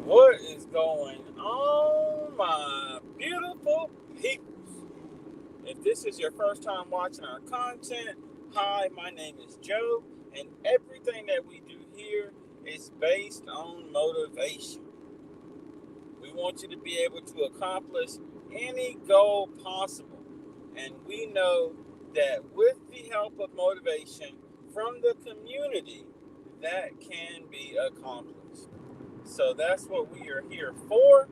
What is going on, my beautiful people? If this is your first time watching our content, hi, my name is Joe, and everything that we do here is based on motivation. We want you to be able to accomplish any goal possible, and we know that with the help of motivation from the community, that can be accomplished. So that's what we are here for.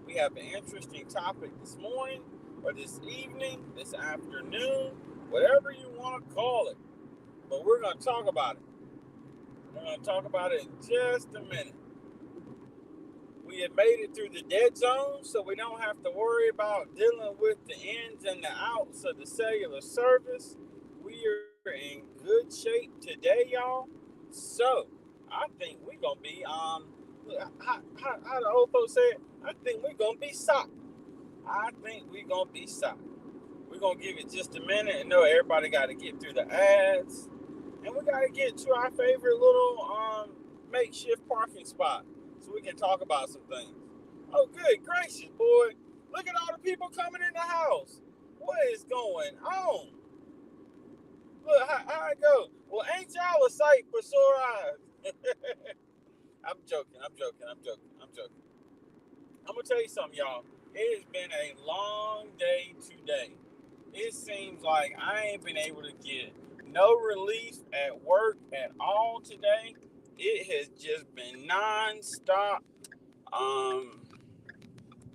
We have an interesting topic this morning, or this evening, this afternoon, whatever you want to call it. But we're going to talk about it. We're going to talk about it in just a minute. We have made it through the dead zone, so we don't have to worry about dealing with the ins and the outs of the cellular service. We are in good shape today, y'all. So I think we're gonna be how the old folks say it. I think we're gonna be socked. I think we're gonna be socked. We're gonna give it just a minute and know everybody got to get through the ads, and we got to get to our favorite little makeshift parking spot so we can talk about some things. Oh, good gracious, boy! Look at all the people coming in the house. What is going on? Look how it go. Well, ain't y'all a sight for sore eyes? I'm joking. I'm joking. I'm joking. I'm joking. I'm gonna tell you something, y'all. It has been a long day today. It seems like I ain't been able to get no relief at work at all today. It has just been nonstop. Um,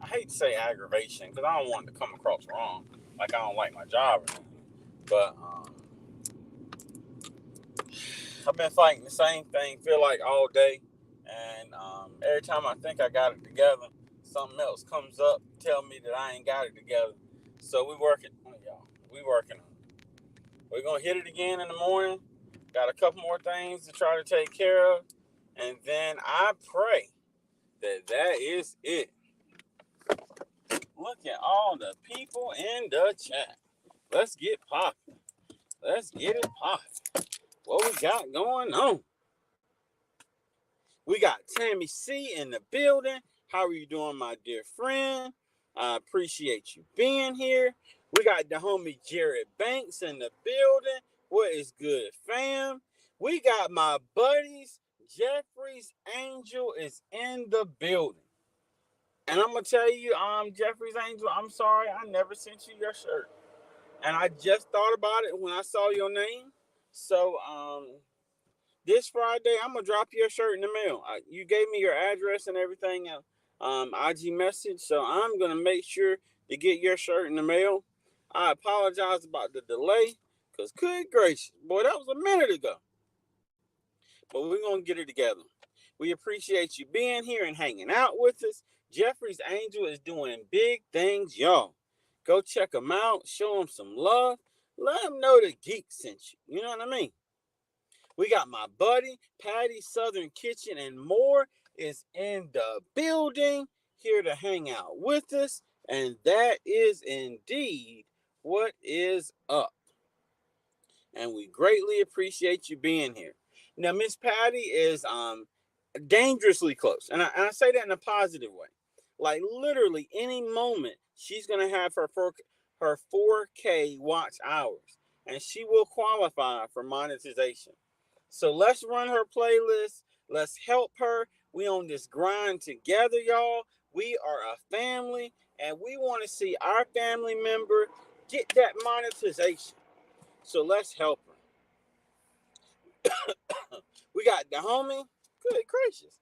I hate to say aggravation because I don't want it to come across wrong, like I don't like my job or anything. But I've been fighting the same thing, feel like all day, and every time I think I got it together, something else comes up, tell me that I ain't got it together. So we working on it, y'all. We working on it. We're gonna hit it again in the morning. Got a couple more things to try to take care of, and then I pray that is it. Look at all the people in the chat. Let's get popping. Let's get it popping. What we got going on? We got Tammy C in the building. How are you doing, my dear friend? I appreciate you being here. We got the homie Jared Banks in the building. What is good, fam? We got my buddies. Jeffrey's Angel is in the building. And I'm gonna tell you, Jeffrey's Angel, I'm sorry I never sent you your shirt. And I just thought about it when I saw your name. So this Friday, I'm gonna drop your shirt in the mail. You gave me your address and everything, IG message, so I'm gonna make sure to get your shirt in the mail. I apologize about the delay, cause good gracious, boy, that was a minute ago. But we're gonna get it together. We appreciate you being here and hanging out with us. Jeffrey's Angel is doing big things, y'all. Go check him out, show him some love, let him know the geek sent you. You know what I mean? We got my buddy, Patty's Southern Kitchen and more is in the building, here to hang out with us. And that is indeed what is up. And we greatly appreciate you being here. Now, Miss Patty is dangerously close. And I say that in a positive way. Like literally any moment, she's going to have her 4K watch hours. And she will qualify for monetization. So let's run her playlist. Let's help her. We on this grind together, y'all. We are a family, and we want to see our family member get that monetization. So let's help her. We got the homie. Good gracious.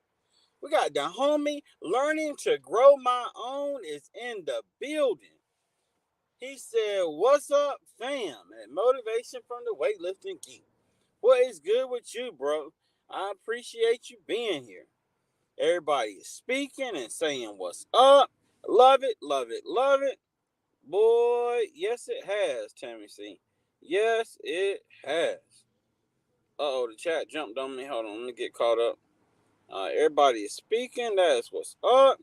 We got the homie learning to grow my own is in the building. He said, "What's up, fam?" And motivation from the weightlifting geek. What is good with you, bro? I appreciate you being here. Everybody is speaking and saying what's up. Love it, love it, love it. Boy, yes it has, Tammy C. Yes, it has. Uh-oh, the chat jumped on me. Hold on, let me get caught up. Everybody is speaking. That's what's up.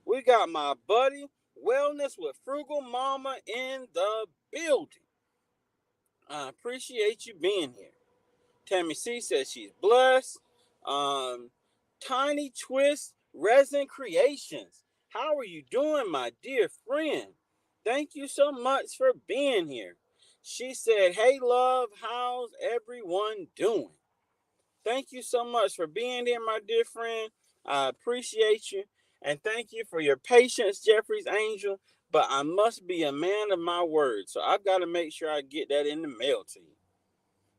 We got my buddy, Wellness with Frugal Mama in the building. I appreciate you being here. Tammy C says she's blessed. Tiny Twist Resin Creations. How are you doing, my dear friend? Thank you so much for being here. She said, hey, love, how's everyone doing? Thank you so much for being here, my dear friend. I appreciate you. And thank you for your patience, Jeffrey's Angel. But I must be a man of my word. So I've got to make sure I get that in the mail to you.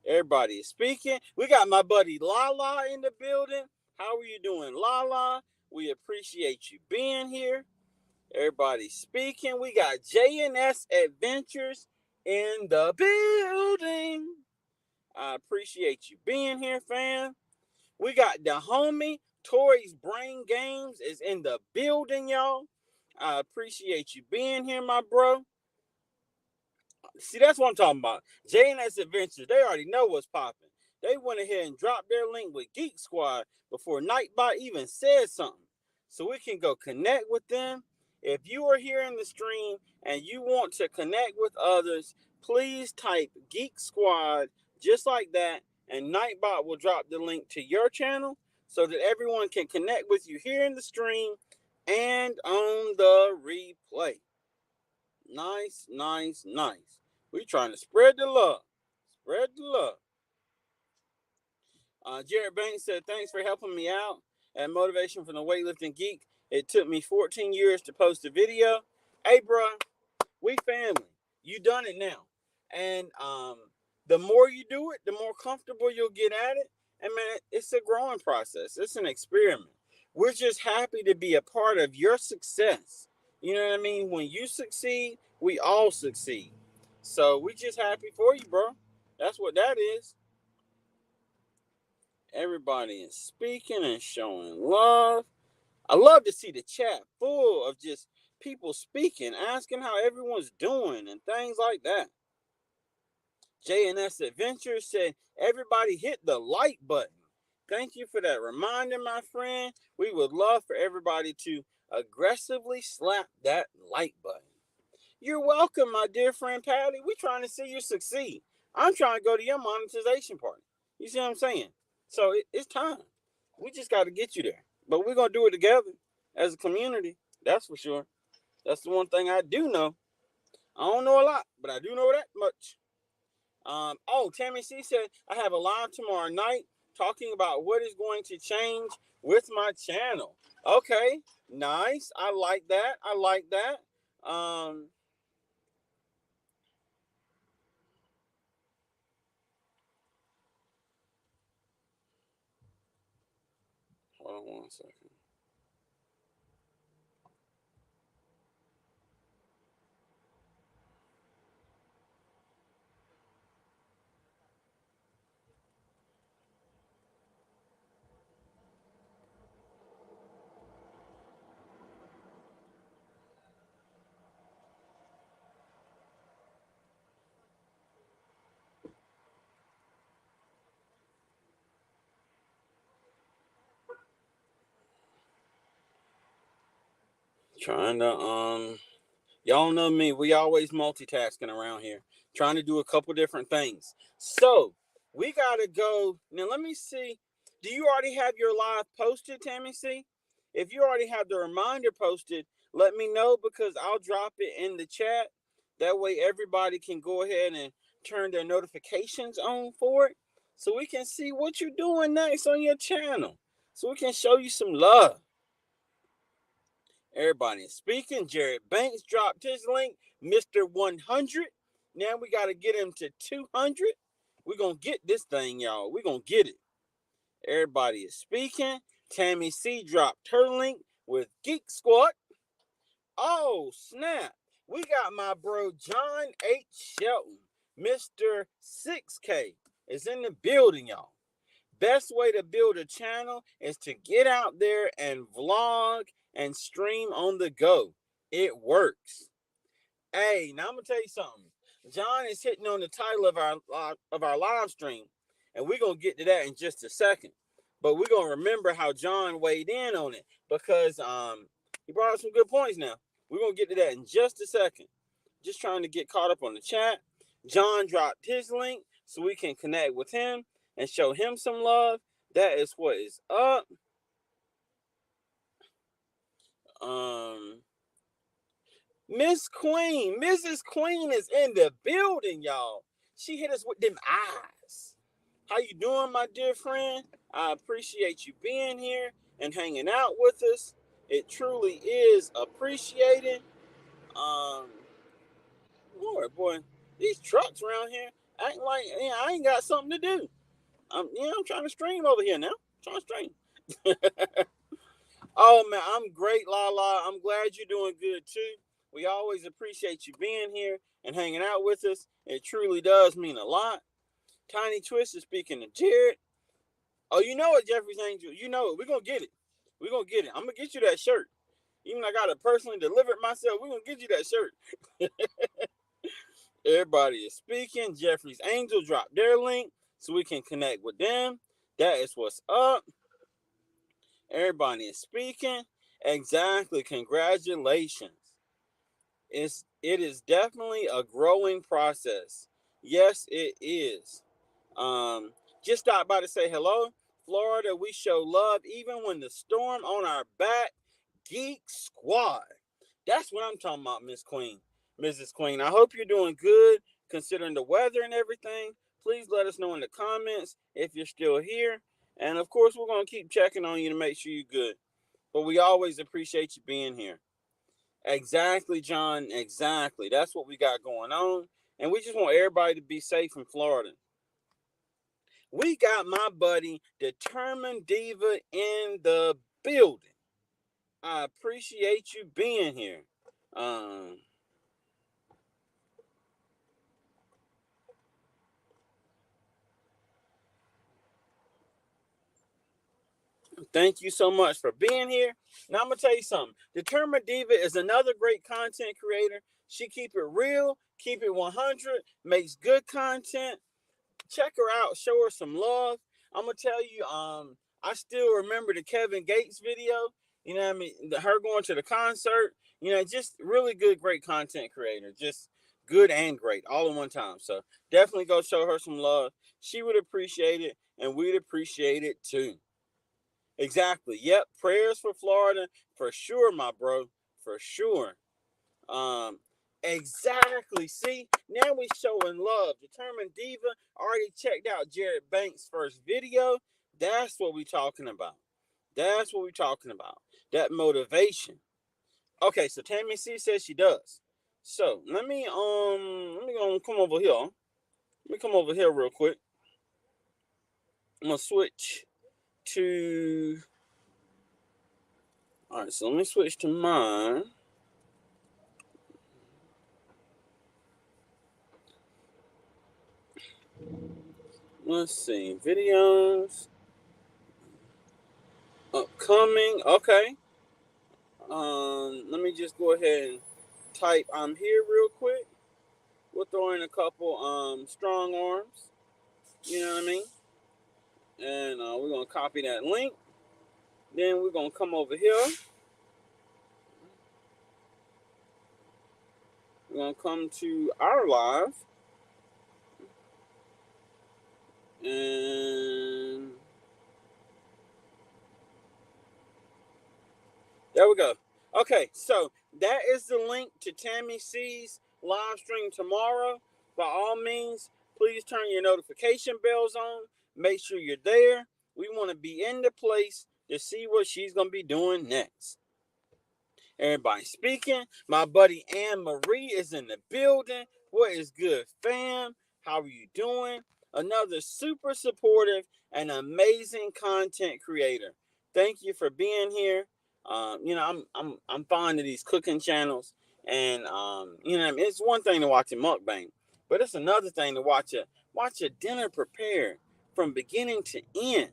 Everybody is speaking. We got my buddy Lala in the building. How are you doing, Lala? We appreciate you being here. Everybody speaking. We got JNS Adventures in the building. I appreciate you being here, fam. We got the homie Tori's Brain Games is in the building, y'all. I appreciate you being here, my bro. See, that's what I'm talking about. JNS Adventures, they already know what's popping. They went ahead and dropped their link with Geek Squad before Nightbot even said something. So we can go connect with them. If you are here in the stream and you want to connect with others, please type Geek Squad just like that, and Nightbot will drop the link to your channel so that everyone can connect with you here in the stream and on the replay. Nice, nice, nice. We trying to spread the love. Spread the love. Jared Banks said, thanks for helping me out at Motivation from the Weightlifting Geek. It took me 14 years to post a video. Hey, bro, we family. You done it now. And the more you do it, the more comfortable you'll get at it. And, man, it's a growing process. It's an experiment. We're just happy to be a part of your success. You know what I mean? When you succeed, we all succeed. So we just happy for you, bro. That's what that is. Everybody is speaking and showing love. I love to see the chat full of just people speaking, asking how everyone's doing and things like that. JNS Adventure said, everybody hit the like button. Thank you for that reminder, my friend. We would love for everybody to aggressively slap that like button. You're welcome, my dear friend Patty. We're trying to see you succeed. I'm trying to go to your monetization party. You see what I'm saying? So it's time. We just got to get you there. But we're going to do it together as a community. That's for sure. That's the one thing I do know. I don't know a lot, but I do know that much. Tammy C said, I have a live tomorrow night talking about what is going to change with my channel. Okay, nice. I like that. I like that. Hold on 1 second. Trying to y'all know me, we always multitasking around here, trying to do a couple different things. So we gotta go now. Let me see. Do you already have your live posted, Tammy C? If you already have the reminder posted, let me know because I'll drop it in the chat. That way everybody can go ahead and turn their notifications on for it so we can see what you're doing next on your channel. So we can show you some love. Everybody is speaking. Jared Banks dropped his link. Mr. 100. Now we got to get him to 200. We're going to get this thing, y'all. We're going to get it. Everybody is speaking. Tammy C dropped her link with Geek Squad. Oh, snap. We got my bro John H. Shelton. Mr. 6K is in the building, y'all. Best way to build a channel is to get out there and vlog and stream on the go. It works. Hey, now I'm gonna tell you something. John is hitting on the title of our live stream, and we're gonna get to that in just a second. But we're gonna remember how John weighed in on it because he brought up some good points. Now we're gonna get to that in just a second. Just trying to get caught up on the chat. John dropped his link so we can connect with him and show him some love. That is what is up. Miss Queen, Mrs. Queen is in the building, y'all. She hit us with them eyes. How you doing, my dear friend? I appreciate you being here and hanging out with us. It truly is appreciated. Lord, boy, these trucks around here acting like I ain't got something to do. I'm trying to stream over here now. I'm trying to stream. Oh man, I'm great, Lala. I'm glad you're doing good too. We always appreciate you being here and hanging out with us. It truly does mean a lot. Tiny Twist is speaking to Jared. Oh, you know it, Jeffrey's Angel. You know it. We're gonna get it. We're gonna get it. I'm gonna get you that shirt. Even I gotta personally deliver it myself. We're gonna get you that shirt. Everybody is speaking. Jeffrey's Angel dropped their link so we can connect with them. That is what's up. Everybody is speaking. Exactly. Congratulations. It is definitely a growing process. Yes, it is. Just stopped by to say hello. Florida, we show love even when the storm on our back. Geek Squad. That's what I'm talking about, Miss Queen. Mrs. Queen. I hope you're doing good considering the weather and everything. Please let us know in the comments if you're still here. And of course, we're going to keep checking on you to make sure you're good. But we always appreciate you being here. Exactly, John. Exactly. That's what we got going on. And we just want everybody to be safe in Florida. We got my buddy, Determined Diva, in the building. I appreciate you being here. Thank you so much for being here. Now I'm gonna tell you something. Determined Diva is another great content creator. She keep it real, keep it 100, makes good content. Check her out, show her some love. I'm gonna tell you, I still remember the Kevin Gates video. You know what I mean? Her going to the concert. You know, just really good, great content creator. Just good and great all in one time. So definitely go show her some love. She would appreciate it, and we'd appreciate it too. Exactly. Yep. Prayers for Florida for sure, my bro. For sure. Exactly. See, now we showing love. Determined Diva already checked out Jared Banks' first video. That's what we talking about. That's what we talking about. That motivation. Okay, so Tammy C says she does. So let me go come over here. Let me come over here real quick. I'm gonna switch to. All right, so let me switch to mine. Let's see, videos, upcoming. Okay. Let me just go ahead and type I'm here real quick. We'll throw in a couple strong arms. You know what I mean? And we're gonna copy that link. Then we're gonna come over here. We're gonna come to our live. And there we go. Okay, so that is the link to Tammy C's live stream tomorrow. By all means, please turn your notification bells on. Make sure you're there. We want to be in the place to see what she's going to be doing next. Everybody speaking. My buddy Anne Marie is in the building. What is good, fam? How are you doing? Another super supportive and amazing content creator. Thank you for being here. I'm fond of these cooking channels, and it's one thing to watch a mukbang, but it's another thing to watch a dinner prepared from beginning to end,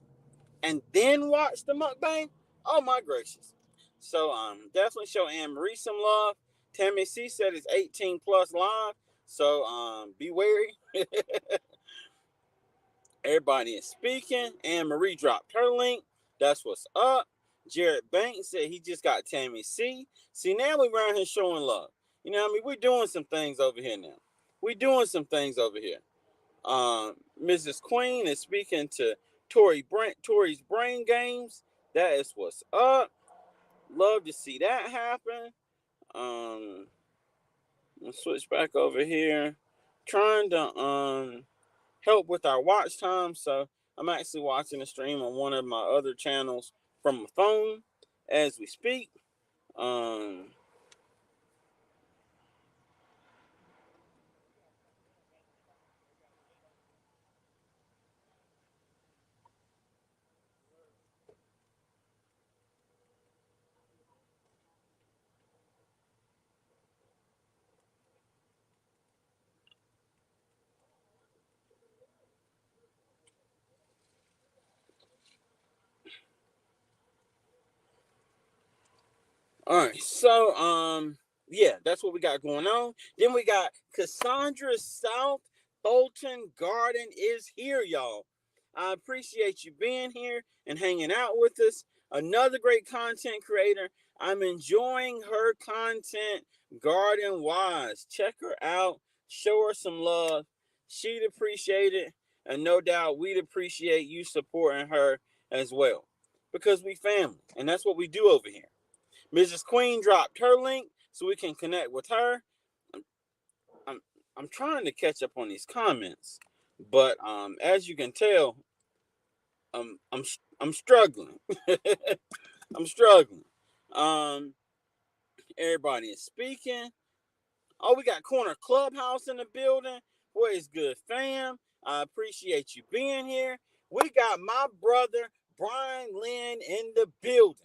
and then watch the mukbang. Oh my gracious! So definitely show Anne Marie some love. Tammy C said it's 18 plus live, so be wary. Everybody is speaking. Anne Marie dropped her link. That's what's up. Jared Banks said he just got Tammy C. See, now we around here showing love. You know what I mean? We're doing some things over here now. We're doing some things over here. Mrs. Queen is speaking to Tori's Brain Games. That is what's up. Love to see that happen. Let's switch back over here. Trying to help with our watch time. So I'm actually watching the stream on one of my other channels from my phone as we speak. Um, all right, so yeah, that's what we got going on. Then we got Cassandra South Bolton Garden is here, y'all. I appreciate you being here and hanging out with us. Another great content creator. I'm enjoying her content garden wise. Check her out. Show her some love. She'd appreciate it. And no doubt we'd appreciate you supporting her as well. Because we family. And that's what we do over here. Mrs. Queen dropped her link so we can connect with her. I'm I'm trying to catch up on these comments, but as you can tell, I'm struggling. I'm struggling. Um, Everybody is speaking. Oh, we got Corner Clubhouse in the building. Boy, it's good, fam. I appreciate you being here. We got my brother Brian Lynn in the building.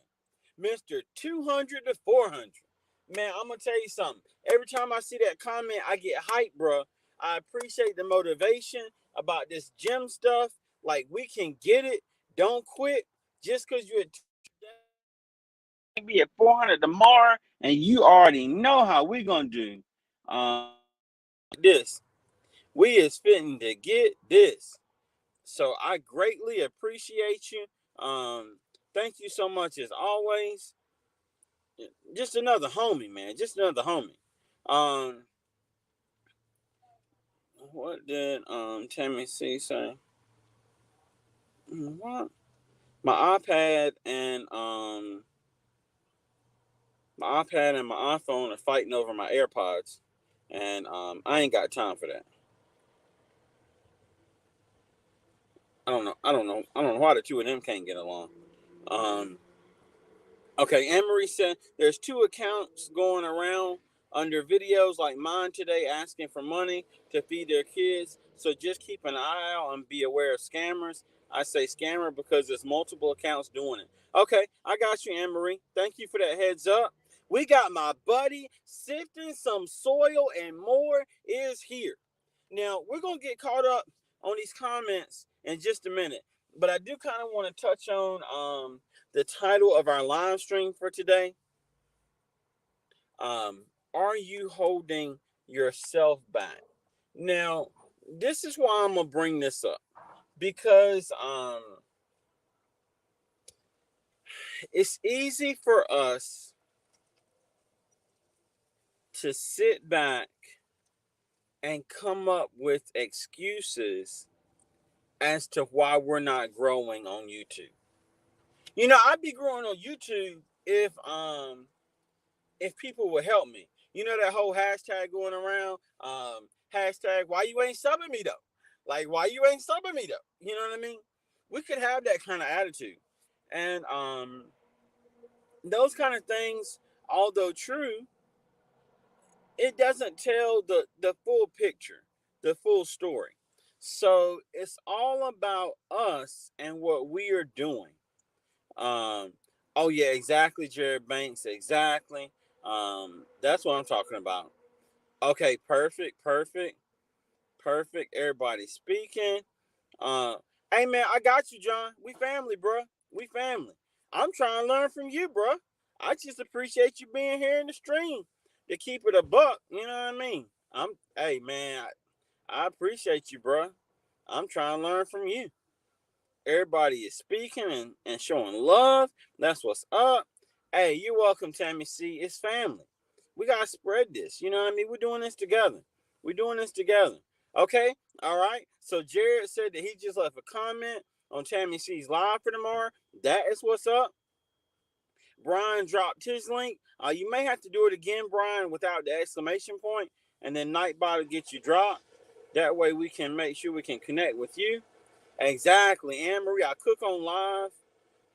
Mr. 200 to 400. Man, I'm going to tell you something. Every time I see that comment, I get hyped, bro. I appreciate the motivation about this gym stuff. Like, we can get it. Don't quit. Just because you're be at 400 tomorrow, and you already know how we're going to do this. We is fitting to get this. So I greatly appreciate you. Thank you so much as always. Just another homie, man. Just another homie. Um, what did Tammy C say? What? My iPad and my iPad and my iPhone are fighting over my AirPods, and I ain't got time for that. I don't know. I don't know. I don't know why the two of them can't get along. Um, Okay, Anne Marie said there's two accounts going around under videos like mine today asking for money to feed their kids. So just keep an eye out and be aware of scammers. I say scammer because there's multiple accounts doing it. Okay, I got you, Anne Marie. Thank you for that heads up. We got my buddy sifting some soil and more is here. Now we're gonna get caught up on these comments in just a minute, but I do kind of want to touch on the title of our live stream for today. Are you holding yourself back? Now, this is why I'm gonna bring this up because it's easy for us to sit back and come up with excuses as to why we're not growing on YouTube. You know, I'd be growing on YouTube if people would help me. You know that whole hashtag going around, hashtag why you ain't subbing me though? Like why you ain't subbing me though? You know what I mean? We could have that kind of attitude. And those kind of things, although true, it doesn't tell the full picture, the full story. So it's all about us and what we are doing. Um, oh yeah, exactly, Jared Banks, exactly. That's what I'm talking about. Okay, perfect, perfect, perfect. Everybody speaking. Uh, hey man, I got you, John. We family, bro. We family. I'm trying to learn from you, bro. I just appreciate you being here in the stream to keep it a buck. You know what I mean? Hey man, I appreciate you, bro. I'm trying to learn from you. Everybody is speaking and showing love. That's what's up. Hey, you're welcome, Tammy C. It's family. We gotta spread this. You know what I mean? We're doing this together. We're doing this together. Okay? All right. So Jared said that he just left a comment on Tammy C's live for tomorrow. That is what's up. Brian dropped his link. You may have to do it again, Brian, without the exclamation point, and then Nightbot will get you dropped. That way we can make sure we can connect with you. Exactly. Anne Marie, I cook on live,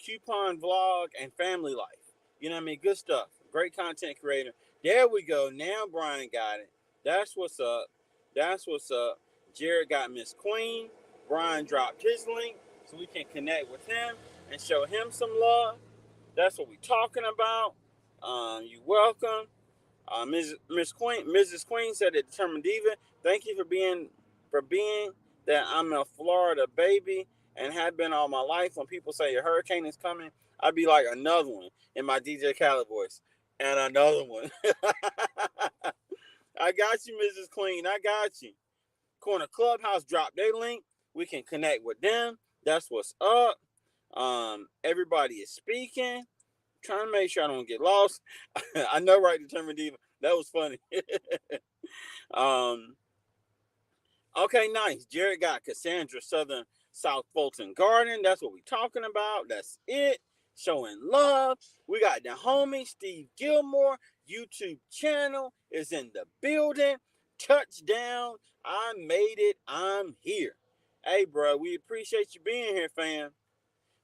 coupon vlog, and family life. You know what I mean? Good stuff. Great content creator. There we go. Now Brian got it. That's what's up. That's what's up. Jared got Miss Queen. Brian dropped his link so we can connect with him and show him some love. That's what we're talking about. You welcome. Mrs. Queen said at Determined Diva, thank you for being that I'm a Florida baby and have been all my life. When people say a hurricane is coming, I'd be like, another one in my DJ Khaled voice. And another one. I got you, Mrs. Queen. I got you. Corner Clubhouse dropped their link. We can connect with them. That's what's up. Everybody is speaking. Trying to make sure I don't get lost. I know, right, Determined Diva. That was funny. Okay, nice. Jared got Cassandra Southern South Fulton Garden. That's what we're talking about. That's it. Showing love. We got the homie Steve Gilmore. YouTube channel is in the building. Touchdown. I made it. I'm here. Hey, bro, we appreciate you being here, fam.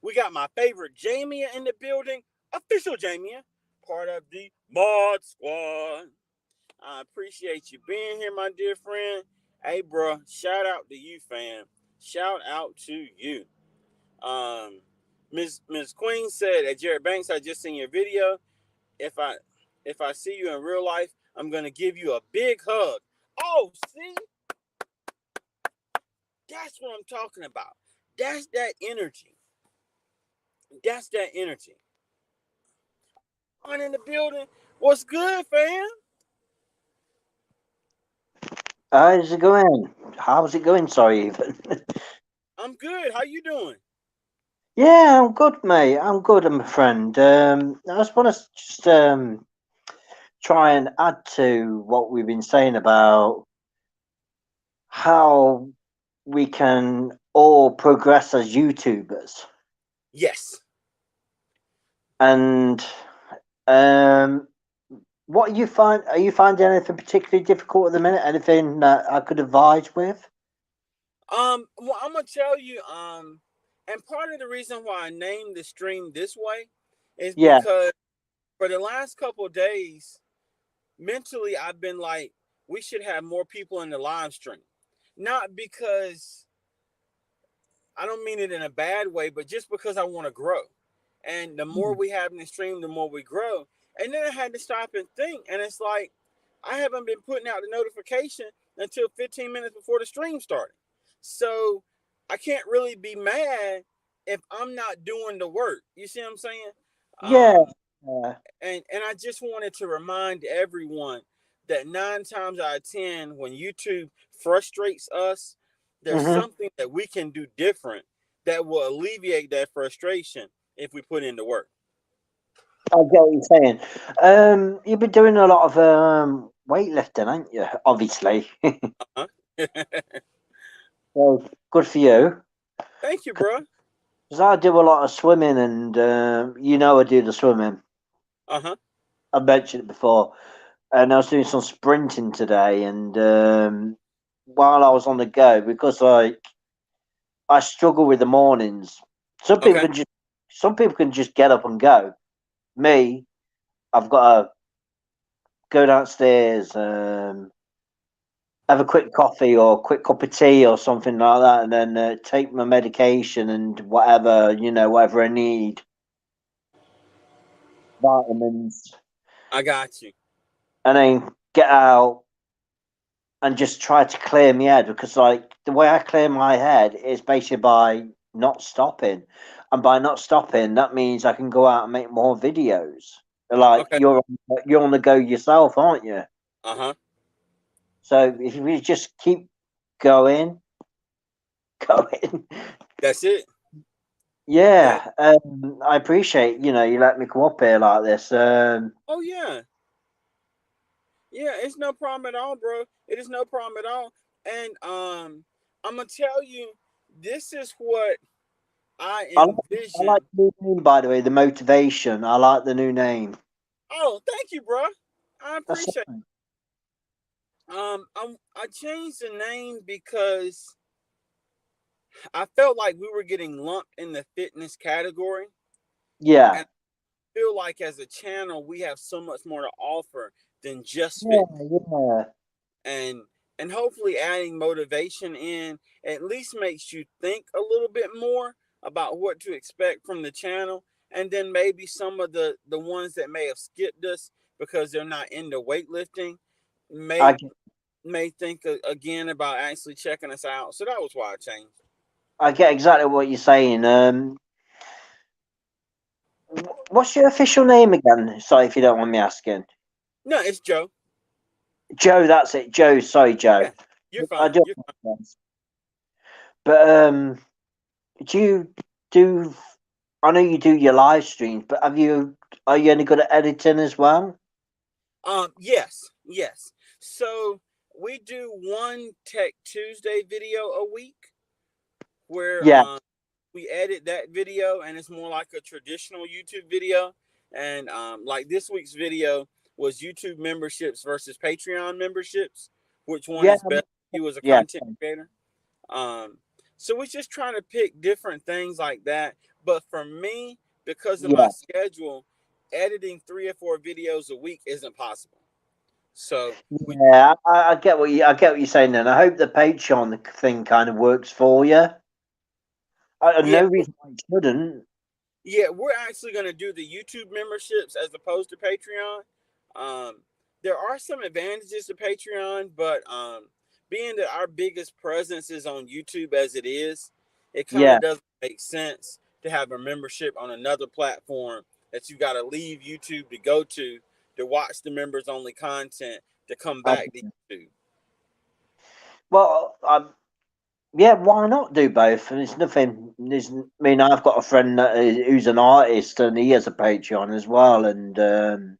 We got my favorite Jamia in the building. Official Jamia. Part of the Mod Squad. I appreciate you being here, my dear friend. Hey, bro, shout out to you, fam. Shout out to you. Miss Queen said at Jared Banks, I just seen your video. If I see you in real life, I'm gonna give you a big hug. Oh, see? That's what I'm talking about. That's that energy. That's that energy. On in the building. What's good, fam? How's it going? How's it going? Sorry, even. I'm good. How you doing? Yeah, I'm good, mate. I'm good, I'm a friend. I just want to just try and add to what we've been saying about how we can all progress as YouTubers. Yes. And what you find? Are you finding anything particularly difficult at the minute? Anything that I could advise with? Well, I'm gonna tell you, and part of the reason why I named the stream this way is Yeah. because for the last couple of days, mentally, I've been like, we should have more people in the live stream. Not because I don't mean it in a bad way, but just because I want to grow. And the more we have in the stream, the more we grow. And then I had to stop and think. And it's like, I haven't been putting out the notification until 15 minutes before the stream started. So I can't really be mad if I'm not doing the work. You see what I'm saying? Yeah. Um, and I just wanted to remind everyone that 9 times out of 10, when YouTube frustrates us, there's Mm-hmm. something that we can do different that will alleviate that frustration if we put in the work. I get what you're saying. You've been doing a lot of weightlifting, haven't you? Obviously. Uh-huh. So good for you. Thank you, bro. Because I do a lot of swimming, and I do the swimming. Uh-huh. I mentioned it before, and I was doing some sprinting today. And while I was on the go, because I struggle with the mornings. Okay. Some people can just get up and go. Me, I've got to go downstairs, have a quick coffee or a quick cup of tea or something like that, and then take my medication and whatever I need, vitamins, I got you. and then get out and just try to clear my head, because like the way I clear my head is basically by not stopping, and by not stopping that means I can go out and make more videos. Like Okay. you're on the go yourself, aren't you? Uh-huh. So if you just keep going, going. That's it. That. Yeah, I appreciate you let me come up here like this. Oh, yeah. Yeah, it's no problem at all, bro. It is no problem at all. And I'm gonna tell you, this is what I I like envision. the new name, by the way, the motivation. I like the new name. Oh, thank you, bro. I That's appreciate. fine. I changed the name because I felt like we were getting lumped in the fitness category, Yeah. and I feel like as a channel we have so much more to offer than just Yeah, fitness. yeah. and and hopefully adding motivation in at least makes you think a little bit more about what to expect from the channel, and then maybe some of the ones that may have skipped us because they're not into weightlifting I may get, may think again about actually checking us out. So that was why I changed. I get exactly what you're saying. What's your official name again? Sorry if you don't want me asking. No, it's Joe. Joe, that's it. Joe, sorry, Joe. Yeah, you're I fine. do You're fine. apologize. But do you do? I know you do your live streams, but are you any good at editing as well? Yes, yes. So we do one Tech Tuesday video a week where Yeah, we edit that video and it's more like a traditional YouTube video. And like this week's video was YouTube memberships versus Patreon memberships. Which one yeah, is better for you as a yeah, content creator? Um, so we're just trying to pick different things like that. But for me, because of my yeah, schedule, editing 3 or 4 videos a week isn't possible. So we, yeah. I get what you're saying. Then I hope the Patreon thing kind of works for you. yeah, No reason why it shouldn't. yeah, we're actually going to do the YouTube memberships as opposed to Patreon. Um, there are some advantages to Patreon, but being that our biggest presence is on YouTube as it is, it kind Yeah, of doesn't make sense to have a membership on another platform that you got to leave YouTube to go to watch the members only content to come I, back to YouTube. well, yeah. Why not do both? And it's nothing. I mean, I've got a friend who's an artist, and he has a Patreon as well, and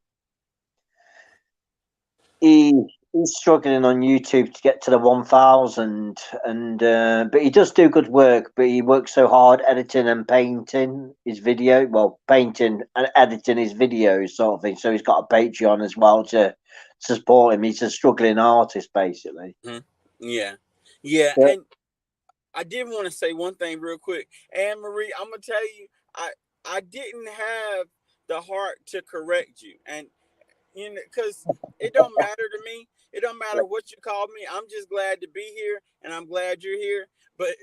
he he's struggling on YouTube to get to the 1,000, and but he does do good work. But he works so hard editing and painting his video, well, painting and editing his videos, sort of thing. So he's got a Patreon as well to support him. He's a struggling artist, basically. Mhm. Yeah, yeah, But and I did want to say one thing real quick. Anne Marie, I'm gonna tell you, I didn't have the heart to correct you, and because it don't matter to me. It don't matter what you call me. I'm just glad to be here, and I'm glad you're here. But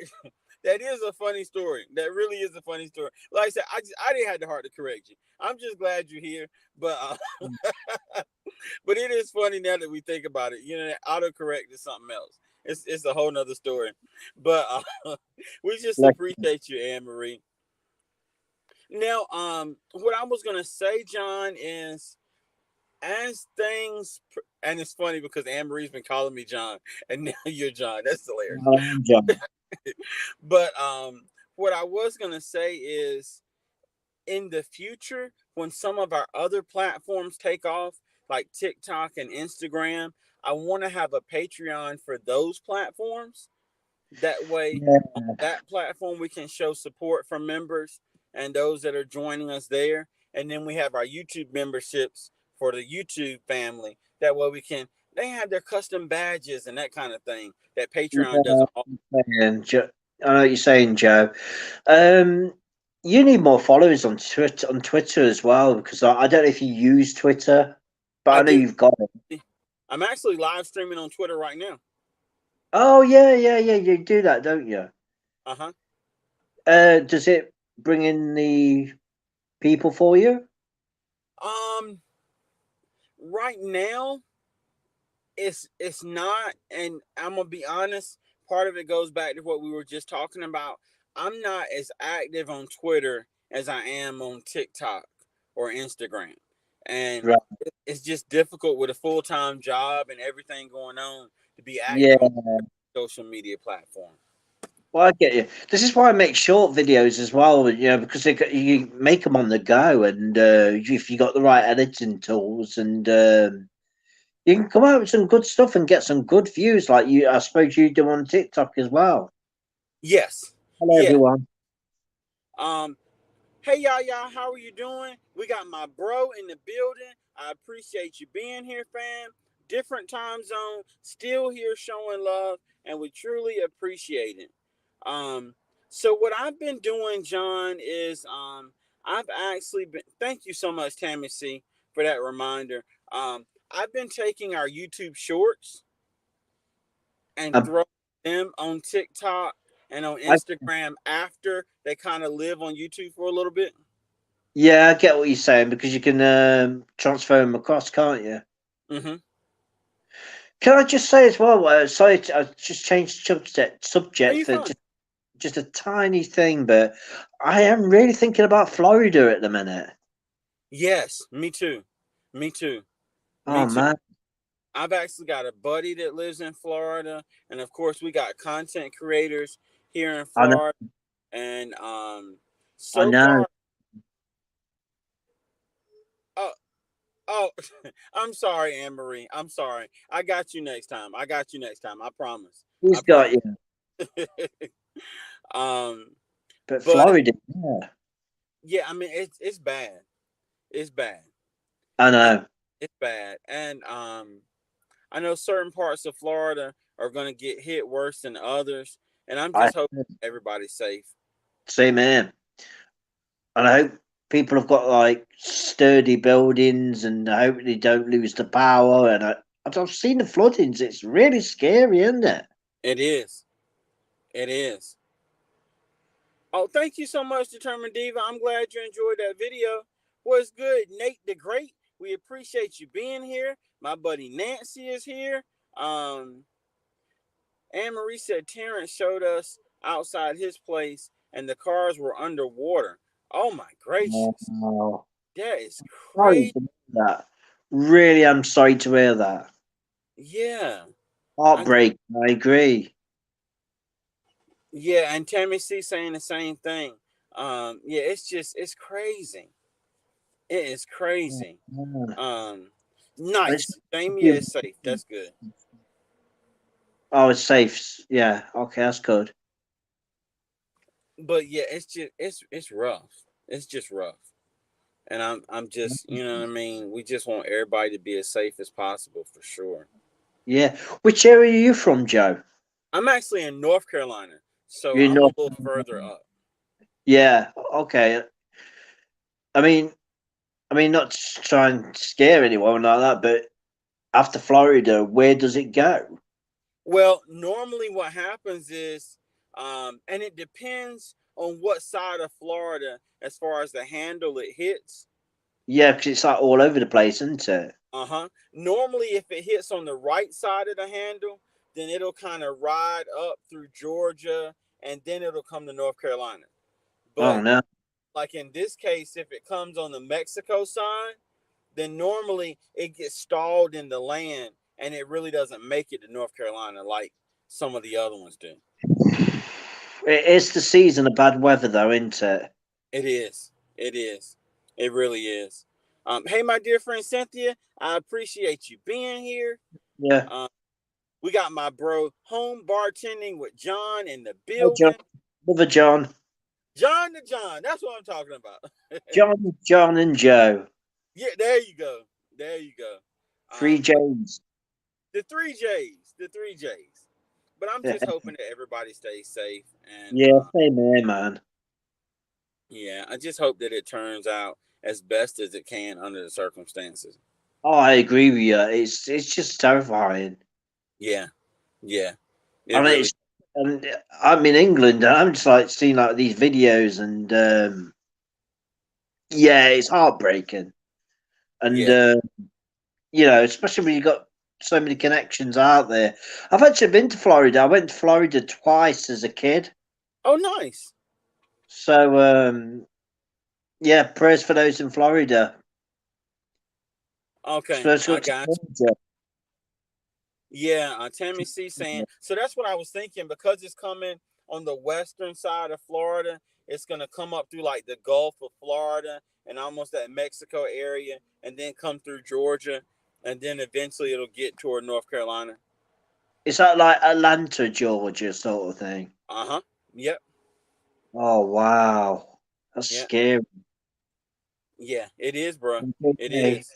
that is a funny story. That really is a funny story. Like I said, I didn't have the heart to correct you. I'm just glad you're here. But but it is funny now that we think about it. Autocorrect is something else. It's a whole nother story. But we just like, appreciate you, Anne Marie. Now, what I was gonna say, John, is as things, and it's funny because Anne Marie's been calling me John, and now you're John. That's hilarious. John. But what I was gonna say is, in the future, when some of our other platforms take off, like TikTok and Instagram, I want to have a Patreon for those platforms. That way, Yeah. on that platform, we can show support from members and those that are joining us there. And then we have our YouTube memberships for the YouTube family. That way, they have their custom badges and that kind of thing that Patreon Yeah, doesn't offer. I know what you're saying, Joe. Um, you need more followers on Twitter as well, because I don't know if you use Twitter, but I I know do. you've got it. I'm actually live streaming on Twitter right now. Oh yeah, yeah, yeah. You do that, don't you? Uh huh. Does it bring in the people for you? Um, right now, it's not, and I'm gonna be honest. Part of it goes back to what we were just talking about. I'm not as active on Twitter as I am on TikTok or Instagram, and Right. it's just difficult with a full-time job and everything going on to be Yeah. active on social media platform. Well, I get you. This is why I make short videos as well, because you make them on the go, and if you got the right editing tools, and you can come out with some good stuff and get some good views, like you. I suppose you do on TikTok as well. Yes, Hello, yeah. everyone. Um, Hey y'all, how are you doing? We got my bro in the building. I appreciate you being here, fam. Different time zone, still here showing love, and we truly appreciate it. Um, so what I've been doing, John, is I've actually been. Thank you so much, Tammy C, for that reminder. I've been taking our YouTube shorts and Um, throwing them on TikTok and on I, Instagram after they kind of live on YouTube for a little bit. yeah, I get what you're saying because you can transfer them across, can't you? Mm-hmm. Can I just say as well? Sorry, I just changed Are subject you for fine? just a tiny thing, but I am really thinking about Florida at the minute. Yes, me too. Me too. Me Oh too. man, I've actually got a buddy that lives in Florida, and of course, we got content creators here in I know, Florida. And I so know. far, oh, oh, I'm sorry, Anne Marie. I'm sorry. I got you next time. I got you next time. I promise. I He's got you, promise. um, but but Florida, yeah, yeah, I mean, it's bad. It's bad. I Uh, know. it's bad, and I know certain parts of Florida are going to get hit worse than others, and I'm I just hoping everybody's safe. same here, and I hope people have got like sturdy buildings, and I hope they don't lose the power. And I've seen the floodings; it's really scary, isn't it? It is. It is. Oh, thank you so much, Determined Diva. I'm glad you enjoyed that video. What's good, Nate the Great? We appreciate you being here. My buddy Nancy is here. Um, Anne Marie said Terrence showed us outside his place and the cars were underwater. Oh my gracious. Wow. That is Sorry crazy. to hear that. Really, I'm sorry to hear that. Yeah. I Heartbreak. I agree. Yeah, and Tammy C saying the same thing. Yeah, it's crazy. It is crazy. Yeah. Um, It's, nice. Jamie is safe. That's good. oh, it's safe. Yeah. Okay, that's good. But yeah, it's rough. It's just rough. And I'm just what I mean. We just want everybody to be as safe as possible for sure. Yeah. Which area are you from, Joe? I'm actually in North Carolina, so You're I'm a not. little further up. Yeah. Okay. I mean, not to try and scare anyone like that, but after Florida, where does it go? Well, normally what happens is, and it depends on what side of Florida as far as the handle it hits. Yeah, because it's like all over the place, isn't it? Uh-huh. Normally, if it hits on the right side of the handle, then it'll kind of ride up through Georgia and then it'll come to North Carolina. Oh But no. like in this case, if it comes on the Mexico side, then normally it gets stalled in the land and it really doesn't make it to North Carolina like some of the other ones do. It is the season of bad weather, though, isn't it? It is. It is. It really is. Hey, my dear friend Cynthia, I appreciate you being here. Yeah. Um, we got my bro home bartending with John in the Hi, John. building. Brother John. John to John, that's what I'm talking about. John, and Joe. Yeah, there you go. There you go. Three But James. the three J's, the three J's. But I'm just hoping that everybody stays safe and Yeah, same here, man. yeah, I just hope that it turns out as best as it can under the circumstances. Oh, I agree with you. It's just terrifying. Yeah, yeah, it I mean, really. it's, and I'm in England, and I'm just like seeing like these videos, and yeah, it's heartbreaking. And Yeah. especially when you got so many connections out there. I've actually been to Florida. I went to Florida twice as a kid. Oh, nice. So yeah, prayers for those in Florida. Okay, Supposed to go I to got you. Georgia. Yeah, Tammy C saying so. That's what I was thinking because it's coming on the western side of Florida. It's gonna come up through like the Gulf of Florida and almost that Mexico area, and then come through Georgia, and then eventually it'll get toward North Carolina. Is that like Atlanta, Georgia, sort of thing? Uh huh. Yep. Oh wow. That's Yeah. scary. Yeah, it is, bro. It Okay. is.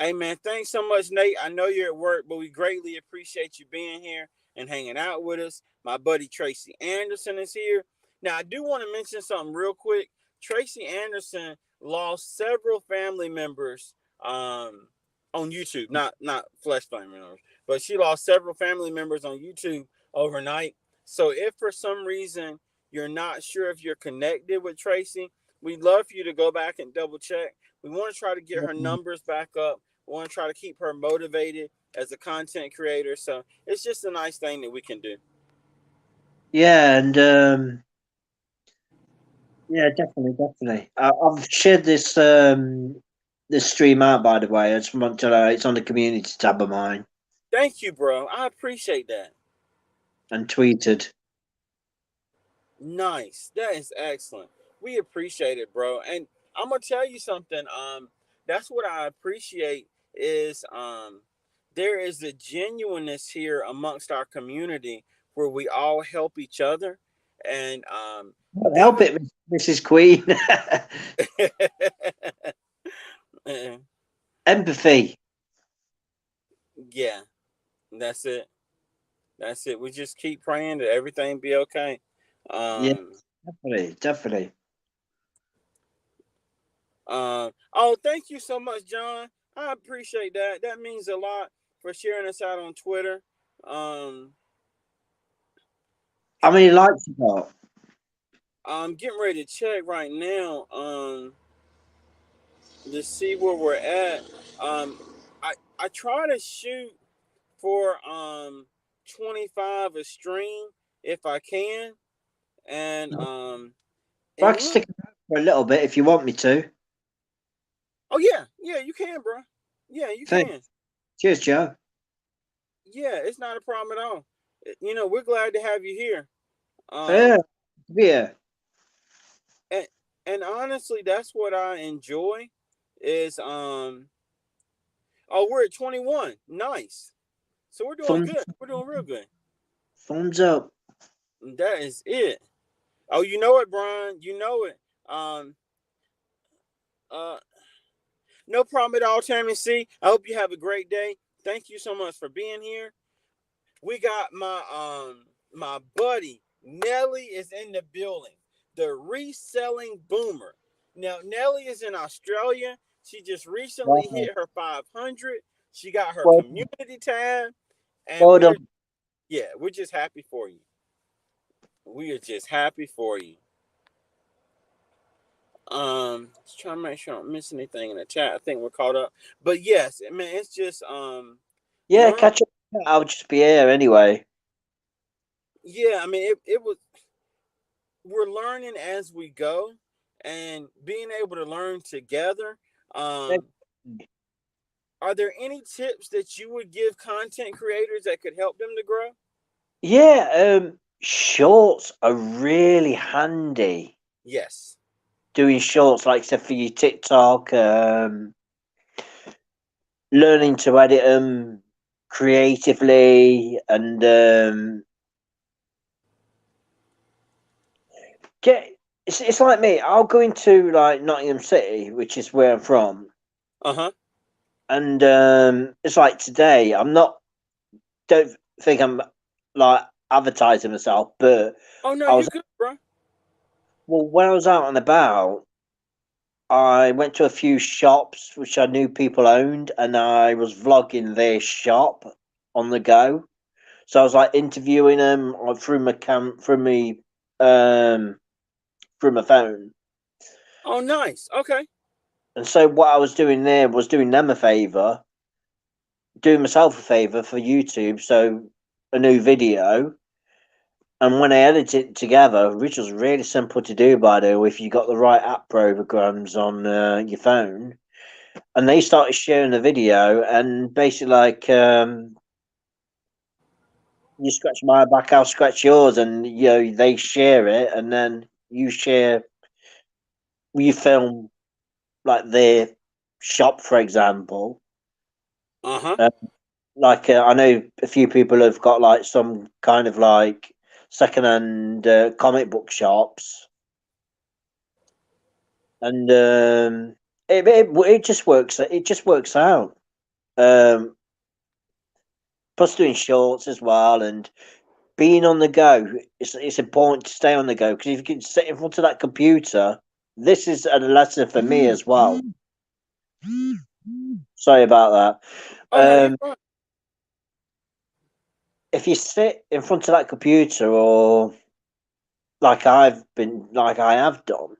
Hey man, thanks so much, Nate. I know you're at work, but we greatly appreciate you being here and hanging out with us. My buddy Tracy Anderson is here. Now, I do want to mention something real quick. Tracy Anderson lost several family members on YouTube, not flesh family members, but she lost several family members on YouTube overnight. So, if for some reason you're not sure if you're connected with Tracy, we'd love for you to go back and double check. We want to try to get her numbers back up. We want to try to keep her motivated as a content creator. So it's just a nice thing that we can do. Yeah, and yeah, definitely. I've shared this stream out, by the way. I just want to know it's on the community tab of mine Thank you, bro. I appreciate that. and tweeted. Nice. That is excellent. We appreciate it, bro. And I'm gonna tell you something. That's what I appreciate is there is a genuineness here amongst our community where we all help each other. And Help even it, Mrs. Queen. Empathy. yeah, that's it. That's it. We just keep praying that everything be okay. Yeah, Um, definitely. oh, thank you so much, John. I appreciate that. That means a lot for sharing us out on Twitter. Um, How many likes you got? I'm getting ready to check right now. To see where we're at. Um, I try to shoot for 25 a stream if I can, and I it can look. stick around for a little bit if you want me to. Oh yeah, you can, bro. Yeah, you Thanks. can. Cheers, Joe. Yeah, it's not a problem at all. We're glad to have you here. Yeah, Um, yeah. and honestly, that's what I enjoy. Is oh, we're at 21. Nice. So we're doing Thumbs, good. We're doing real good. thumbs up. That is it. Oh, you know it, Brian. You know it. Um, uh, no problem at all, Tammy C. I hope you have a great day. Thank you so much for being here. We got my buddy Nelly is in the building. The reselling boomer. Now Nelly is in Australia. She just recently Wow. hit her 500. She got her Well, community tab, and well done. we're just happy for you. We are just happy for you. Just trying to make sure I don't miss anything in the chat. I think we're caught up. But yes, man, it's just Yeah, learn. catch up. I'll just be here anyway. Yeah, I mean it was we're learning as we go and being able to learn together. Um, are there any tips that you would give content creators that could help them to grow? Yeah, shorts are really handy. Yes. Doing shorts, like say for your TikTok, learning to edit them creatively, and get. It's like me. I'll go into like Nottingham City, which is where I'm from, Uh-huh. and it's like today. I'm not. Don't think I'm like advertising myself, but Oh no, I you was. good, bro. Well, when I was out and about, I went to a few shops which I knew people owned, and I was vlogging their shop on the go. So I was like interviewing them through my um through my phone. Oh nice. Okay. And so what I was doing there was doing them a favor, doing myself a favor for YouTube. So a new video. And when I edit it together, which was really simple to do, by the way, if you got the right app programs on your phone, and they started sharing the video, and basically like you scratch my back, I'll scratch yours, and they share it, and then you film like their shop, for example. Uh-huh. Uh, I know a few people have got like some kind of like secondhand comic book shops, and it just works. It just works out. Um, Plus doing shorts as well, and being on the go. It's important to stay on the go because if you can sit in front of that computer, this is a lesson for me as well. Sorry about Oh no, that. you're fine. If you sit in front of that computer, or like I have done,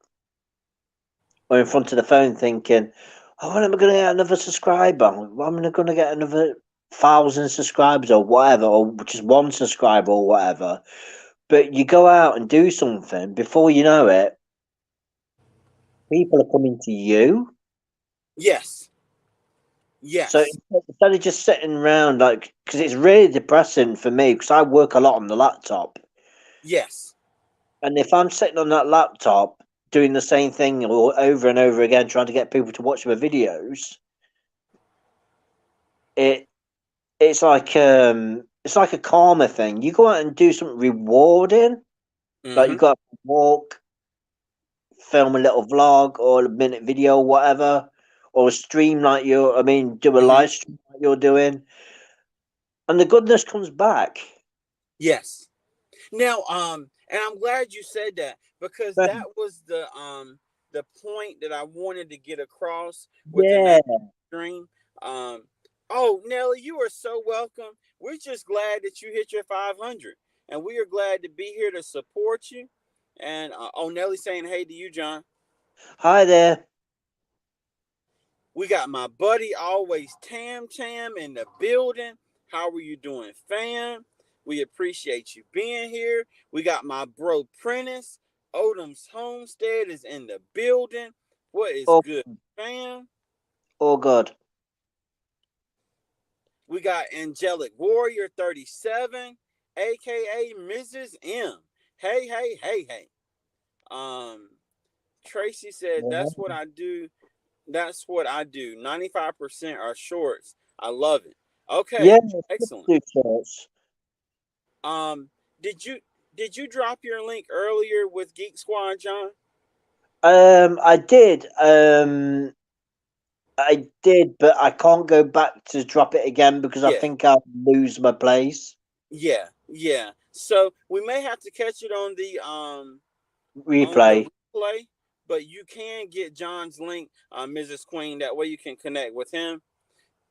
or in front of the phone thinking, oh, when am I going to get another subscriber? When am I going to get another 1,000 subscribers or whatever, or just one subscriber or whatever? But you go out and do something, before you know it, people are coming to you. Yes, So yes, instead of just sitting around, like, because it's really depressing for me, because I work a lot on the laptop. yes. And if I'm sitting on that laptop doing the same thing over and over again, trying to get people to watch my videos, it it's like a karma thing. You go out and do something rewarding, like you Mm-hmm. go out for a walk, film a little vlog or a minute video, or whatever, or a stream like do a Mm-hmm. live stream like you're doing, and the goodness comes back. Yes. Now, and I'm glad you said that because that was the point that I wanted to get across with the Yeah. last stream. Um, oh, Nelly, you are so welcome. We're just glad that you hit your 500, and we are glad to be here to support you. And oh, Nelly saying hey to you, John. Hi there. We got my buddy always Tam Tam in the building. How are you doing, fam? We appreciate you being here. We got my bro Prentice. Odom's Homestead is in the building. What is All, good, fam? all good. We got Angelic Warrior 37, aka Mrs. M. Hey, hey, hey, hey. Um, Tracy said that's what I do. That's what I do. 95% are shorts. I love it. Yeah, Okay, excellent. do shorts. Um, did you did you drop your link earlier with Geek Squad, John? I did. I did, but I can't go back to drop it again because I Yeah, think I'll lose my place. yeah, yeah. So we may have to catch it on the Replay. replay, but you can get John's link, Mrs. Queen. That way you can connect with him.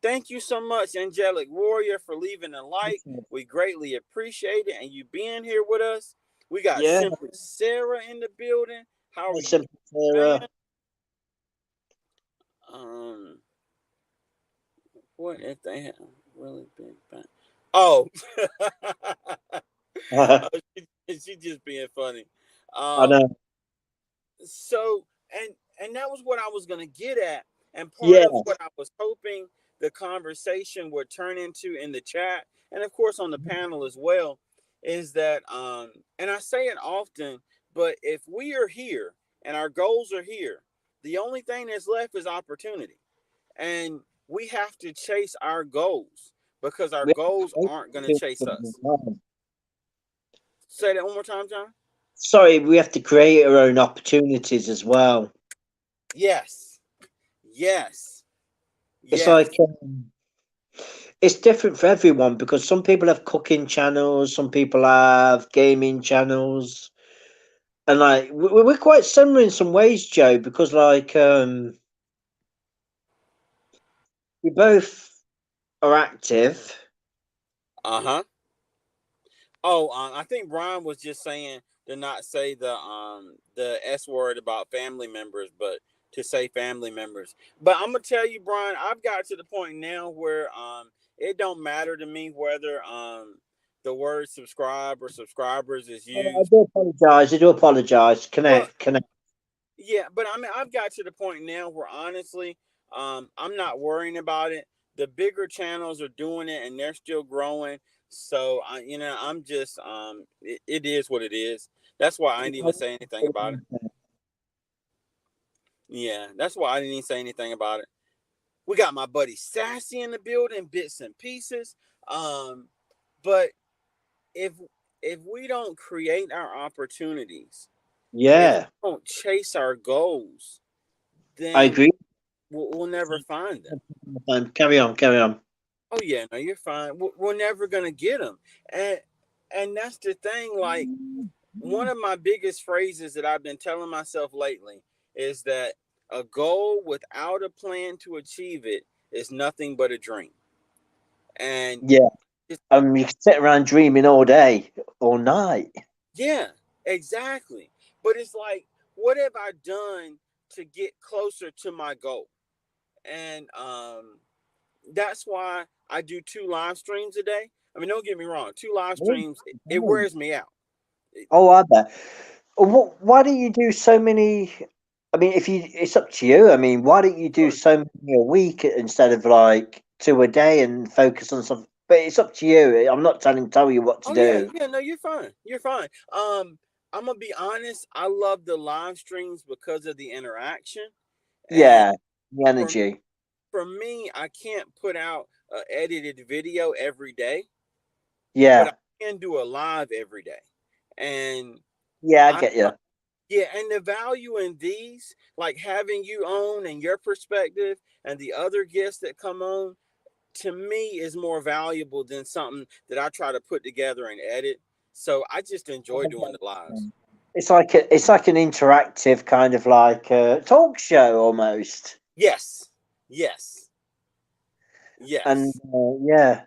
Thank you so much, Angelic Warrior, for leaving a like. We greatly appreciate it, and you being here with us. We got Yeah, Simply Sarah in the building. How are you simple doing, Sarah. fam? Um, what if they have really big back? Oh, I she just being funny. Um, know. so and that was what I was gonna get at, and part Yeah, of what I was hoping the conversation would turn into in the chat, and of course on the panel as well, is that and I say it often, but if we are here and our goals are here, the only thing that's left is opportunity, and we have to chase our goals because our we goals aren't gonna chase us. Say that one more time, John. sorry, we have to create our own opportunities as well. Yes, yes, It's yes. like it's different for everyone because some people have cooking channels, some people have gaming channels, and like we're quite similar in some ways, Joe, because like we both are active. Uh huh. Oh, I think Brian was just saying to not say the S word about family members, but to say family members. But I'm gonna tell you, Brian, I've got to the point now where it don't matter to me whether the word subscribe or subscribers is I used. do apologise. I do apologise. Well, Connect. yeah, but I mean, I've got to the point now where honestly, I'm not worrying about it. The bigger channels are doing it, and they're still growing. So I'm just, it is what it is. That's why I didn't even say anything about it. Yeah, that's why I didn't even say anything about it. We got my buddy Sassy in the building, bits and pieces. Um, but if if we don't create our opportunities, if we Yeah, don't chase our goals, I then agree. we'll never find them. Carry on, carry on. Oh yeah, no, you're fine. We're never gonna get them, and that's the thing. Like, one of my biggest phrases that I've been telling myself lately is that a goal without a plan to achieve it is nothing but a dream. And Yeah. it's, You can sit around dreaming all day, all night. yeah, exactly. But it's like, what have I done to get closer to my goal? And that's why I do 2 live streams a day. I mean, don't get me wrong, 2 live streams, it wears me out. Oh, I bet. Why don't you do so many? I mean, if you, it's up to you. I mean, why don't you do Sure. so many a week instead of like 2 a day and focus on something? But it's up to you. I'm not tell you what to Oh yeah, do. yeah, no, you're fine. You're fine. I'm gonna be honest, I love the live streams because of the interaction. And Yeah, the for energy. for me, I can't put out an edited video every day, but I Yeah, can do a live every day. And yeah, I I get you. yeah, and the value in these, like having you on and your perspective and the other guests that come on, to me is more valuable than something that I try to put together and edit. So I just enjoy doing the lives. It's like an interactive kind of like talk show almost. Yes, yes, And yes. yeah,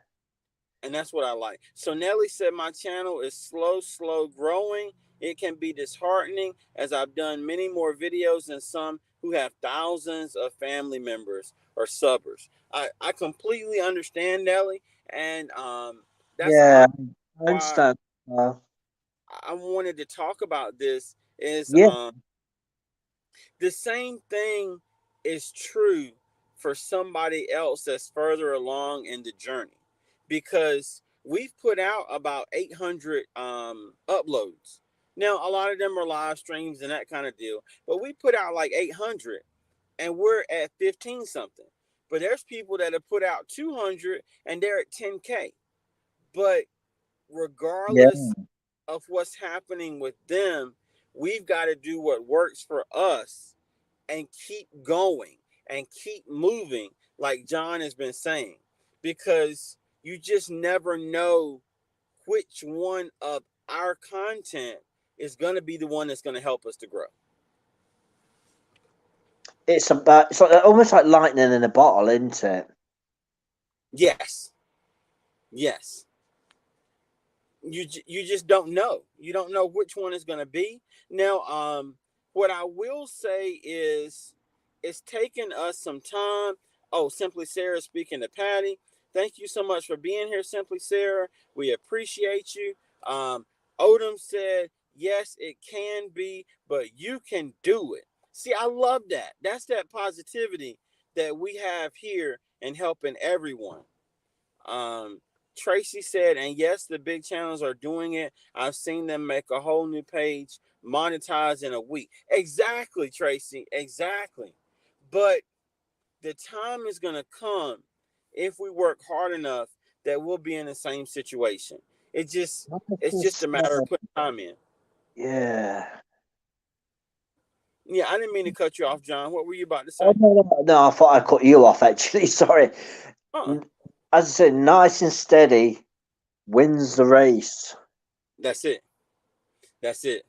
And that's what I like. So Nelly said my channel is slow growing. It can be disheartening as I've done many more videos than some who have thousands of family members or subbers. I completely understand Nelly, and that's yeah, honestly I why understand. I wanted to talk about this. Is Yeah, the same thing is true for somebody else that's further along in the journey, because we've put out about 800 uploads. Now a lot of them are live streams and that kind of deal, but we put out like 800 and we're at 15 something. But there's people that have put out 200 and they're at 10K. But yeah. regardless of what's happening with them, we've got to do what works for us and keep going and keep moving, like John has been saying, because you just never know which one of our content is going to be the one that's going to help us to grow. It's like almost like lightning in a bottle, isn't it? Yes, yes. You just don't know. You don't know which one is going to be. Now, what I will say is, it's taken us some time. Oh, Simply Sarah speaking to Patty. Thank you so much for being here, Simply Sarah. We appreciate you. Odom said, yes, it can be, but you can do it. See, I love that. That's that positivity that we have here and helping everyone. Um, Tracy said, and yes, the big channels are doing it. I've seen them make a whole new page, monetize in a week. Exactly, Tracy. Exactly. But the time is going to come, if we work hard enough, that we'll be in the same situation. It's just a matter of putting time in. Yeah. Yeah, I didn't mean to cut you off, John. What were you about to Oh, say? no, I thought I cut you off actually. Sorry. Uh-uh. As I said, nice and steady wins the race. That's it. That's it.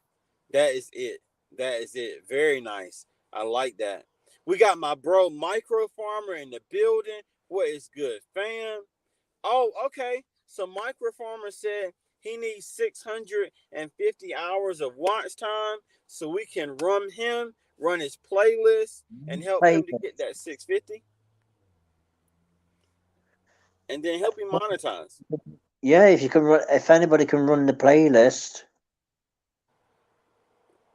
That is it. That is it. Very nice. I like that. We got my bro Micro Farmer in the building. What is good, fam? Oh, okay. So Micro Farmer said he needs 650 hours of watch time so we can run his playlist, and help Play. him to get that 650, and then help him monetize. Yeah, if you can run, if anybody can run the playlist.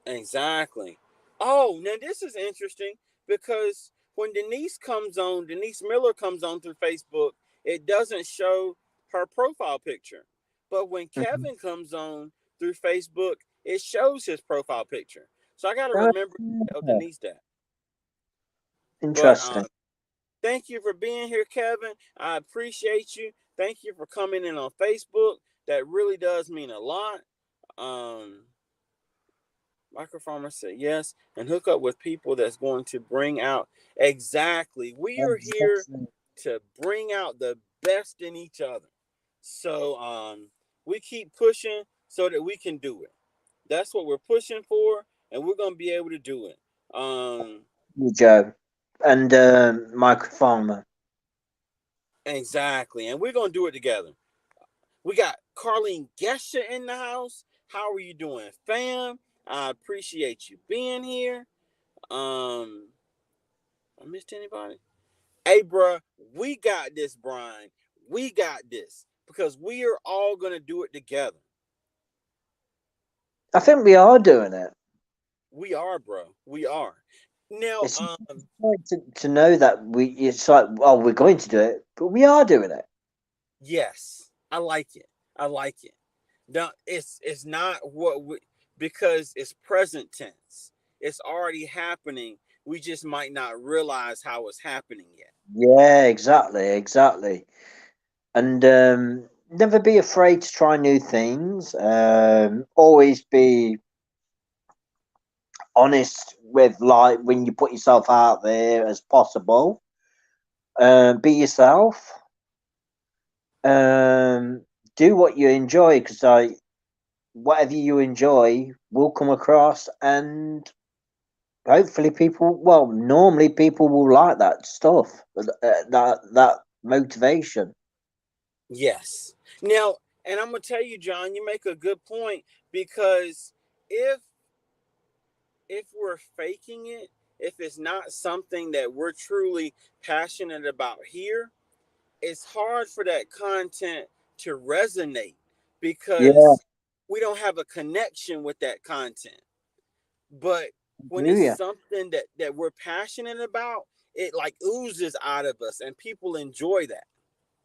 Exactly. Oh, now this is interesting, because when Denise Miller comes on through Facebook, it doesn't show her profile picture. But when Mhm. Kevin comes on through Facebook, it shows his profile picture. So I got to Oh, remember to tell yeah. Denise that. But Interesting. thank you for being here, Kevin. I appreciate you. Thank you for coming in on Facebook. That really does mean a lot. Um, Microfarmer said yes, and hook up with people that's going to bring out exactly. We are here Exactly. to bring out the best in each other. So we keep pushing so that we can do it. That's what we're pushing for, and we're gonna be able to do it. You, Joe, and Michael Farmer. Exactly, and we're gonna do it together. We got Carlene Gesher in the house. How are you doing, fam? I appreciate you being here. Um, I missed anybody? Hey, bruh, we got this, Brian. We got this because we are all gonna do it together. I think we are doing it. We are, bro. We are. Now, It's important to know that we. It's like, oh, we're going to do it, but we are doing it. yes, I like it. I like it. Now, it's not what we because it's present tense. It's already happening. We just might not realize how it's happening yet. Yeah, exactly, exactly. And never be afraid to try new things. Always be honest with like when you put yourself out there as possible. Be yourself. Um, do what you enjoy because whatever you enjoy will come across, and hopefully people. Well, normally people will like that stuff. That motivation. Yes. Now, and I'm gonna tell you, John, you make a good point because if we're faking it, if it's not something that we're truly passionate about here, it's hard for that content to resonate Yeah, because we don't have a connection with that content. But when do it's you? something that we're passionate about, it like oozes out of us and people enjoy that.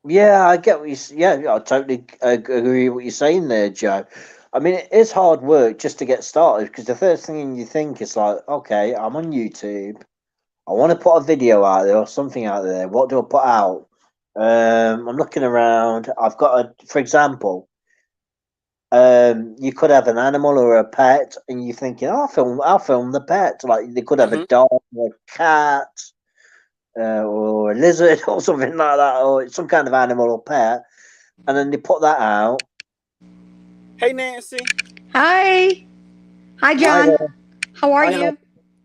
Yeah, I get what yeah, I totally agree with what you're saying there, Joe. I mean, it is hard work just to get started because the first thing you think is like, okay, I'm on YouTube. I want to put a video out there or something out there. What do I put out? I'm looking around. I've got for example, you could have an animal or a pet, and you're thinking, oh, I'll film the pet. Like they could have a Mm-hmm. dog or a cat, or a lizard or something like that, or some kind of animal or pet, and then they put that out. Hey, Nancy. Hi. Hi, Hi John. there. How are Hi, Now, Nat. you?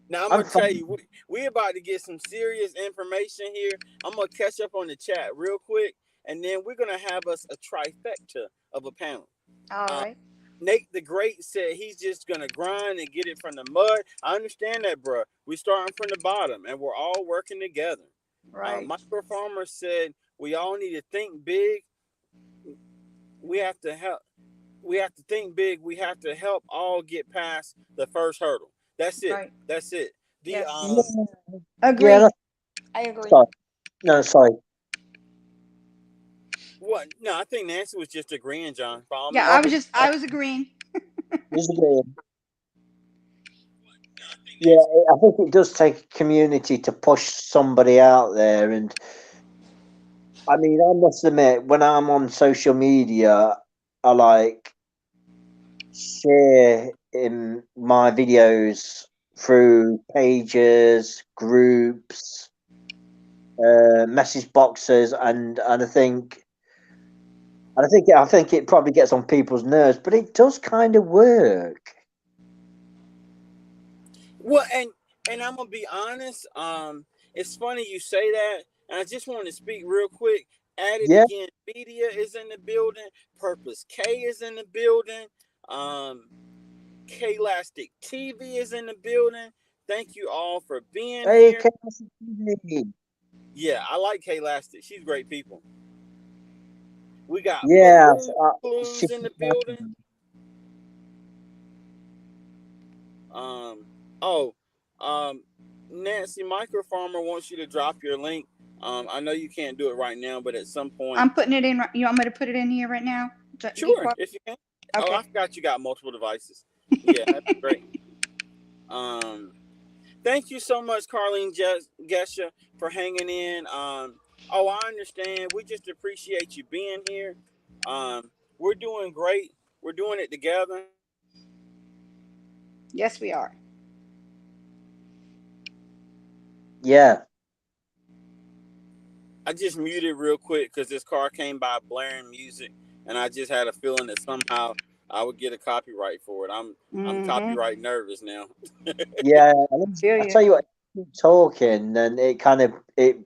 now I'm I'm gonna tell fine. you, we about to get some serious information here. I'm gonna catch up on the chat real quick, and then we're gonna have us a trifecta of a panel. All Uh, right. Nate the Great said he's just gonna grind and get it from the mud. I understand that, bro. We starting from the bottom, and we're all working together. Right. Micro Farmer said we all need to think big. We have to help. We have to think big. We have to help all get past the first hurdle. That's it. Right. That's it. The Yes. Yeah, yeah. Agree. I agree. Sorry. No, sorry. what? No, I think Nancy was just agreeing, John. By all Yeah, I I means. was was just I was agreeing. disagreeing. Yeah, I think it does take a community to push somebody out there, and I mean, I must admit, when I'm on social media, I like share in my videos through pages, groups, message boxes, and I think it probably gets on people's nerves, but it does kind of work. Well, and I'm gonna be honest. It's funny you say that, and I just want to speak real quick. At it Yeah, again, media is in the building. Purpose K is in the building. Um, K Lastic TV is in the building. Thank you all for being hey, here. Cassidy. Yeah, I like K Lastic. She's great people. We got Yeah, Balloon she, Blues in the building. Um, oh, um, Nancy Micro Farmer wants you to drop your link. I know you can't do it right now, but at some point, I'm putting it in. You want me to put it in here right now? Geek sure, Griller? if you can. Oh, I Okay. forgot you got multiple devices. Yeah, that'd be great. Um, Thank you so much, Carlene Gesha, for hanging in. Oh, I understand. We just appreciate you being here. We're doing great. We're doing it together. Yes, we are. Yeah. I just muted real quick because this car came by blaring music, and I just had a feeling that somehow I would get a copyright for it. I'm copyright nervous now. Yeah. Feel I you. tell you what, keep talking, and it kind of it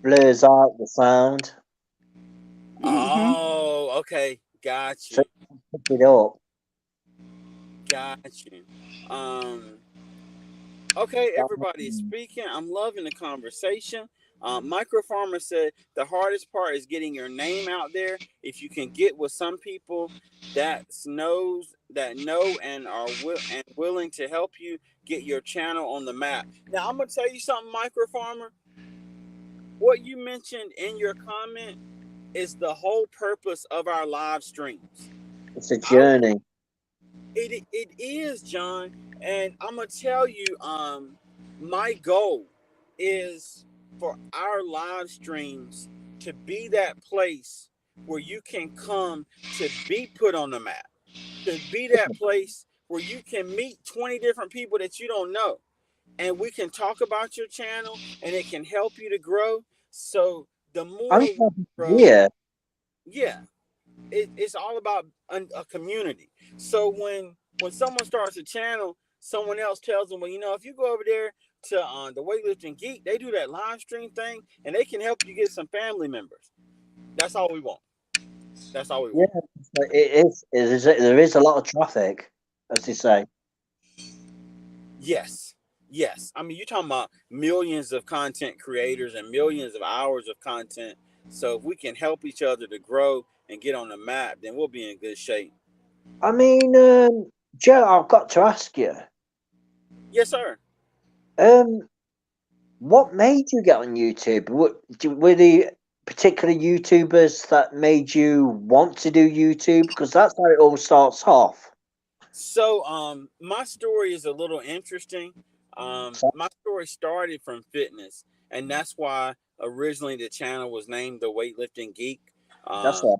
blurs out the sound. Oh, okay, got So you, pick it up. got you. Okay, everybody is speaking. I'm loving the conversation. Micro Farmer said the hardest part is getting your name out there. If you can get with some people that know and are willing to help you get your channel on the map. Now I'm gonna tell you something, Micro Farmer. What you mentioned in your comment is the whole purpose of our live streams. It's a journey. It is, John, and I'm gonna tell you, my goal is for our live streams to be that place where you can come to be put on the map, to be that place where you can meet 20 different people that you don't know, and we can talk about your channel, and it can help you to grow. So the more we grow, yeah, it's all about a community. So when someone starts a channel, someone else tells them, well, if you go over there to the Weightlifting Geek, they do that live stream thing, and they can help you get some family members. That's all we want. That's all we want. Yeah, it is. There is a lot of traffic, as they say. Yes. I mean, you're talking about millions of content creators and millions of hours of content. So if we can help each other to grow and get on the map, then we'll be in good shape. I mean, Joe, I've got to ask you. Yes, sir. What made you get on YouTube? Were the particular YouTubers that made you want to do YouTube? Because that's how it all starts off. So, my story is a little interesting. My story started from fitness, and that's why originally the channel was named the Weightlifting Geek. That's right.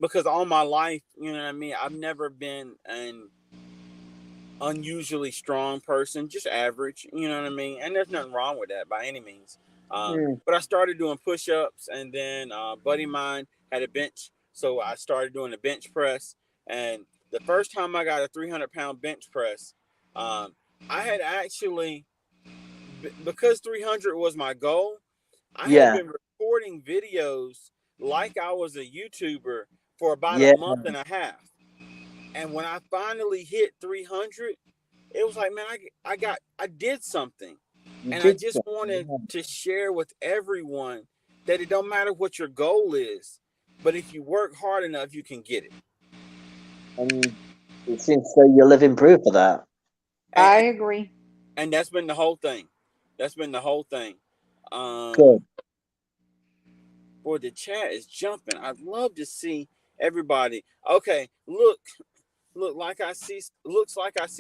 Because all my life, you know what I mean, I've never been an unusually strong person, just average, you know what I mean? And there's nothing wrong with that by any means. But I started doing push-ups, and then a buddy of mine had a bench, so I started doing the bench press. And the first time I got a 300-pound bench press, I had actually, because 300 was my goal, I had been recording videos like I was a YouTuber for about a month and a half. And when I finally hit 300, it was like, man, I did something. I just wanted to share with everyone that it don't matter what your goal is, but if you work hard enough, you can get it. And it seems so you're living proof of that. I agree. And that's been the whole thing. Good. Boy, the chat is jumping. I'd love to see everybody. Okay, looks like I see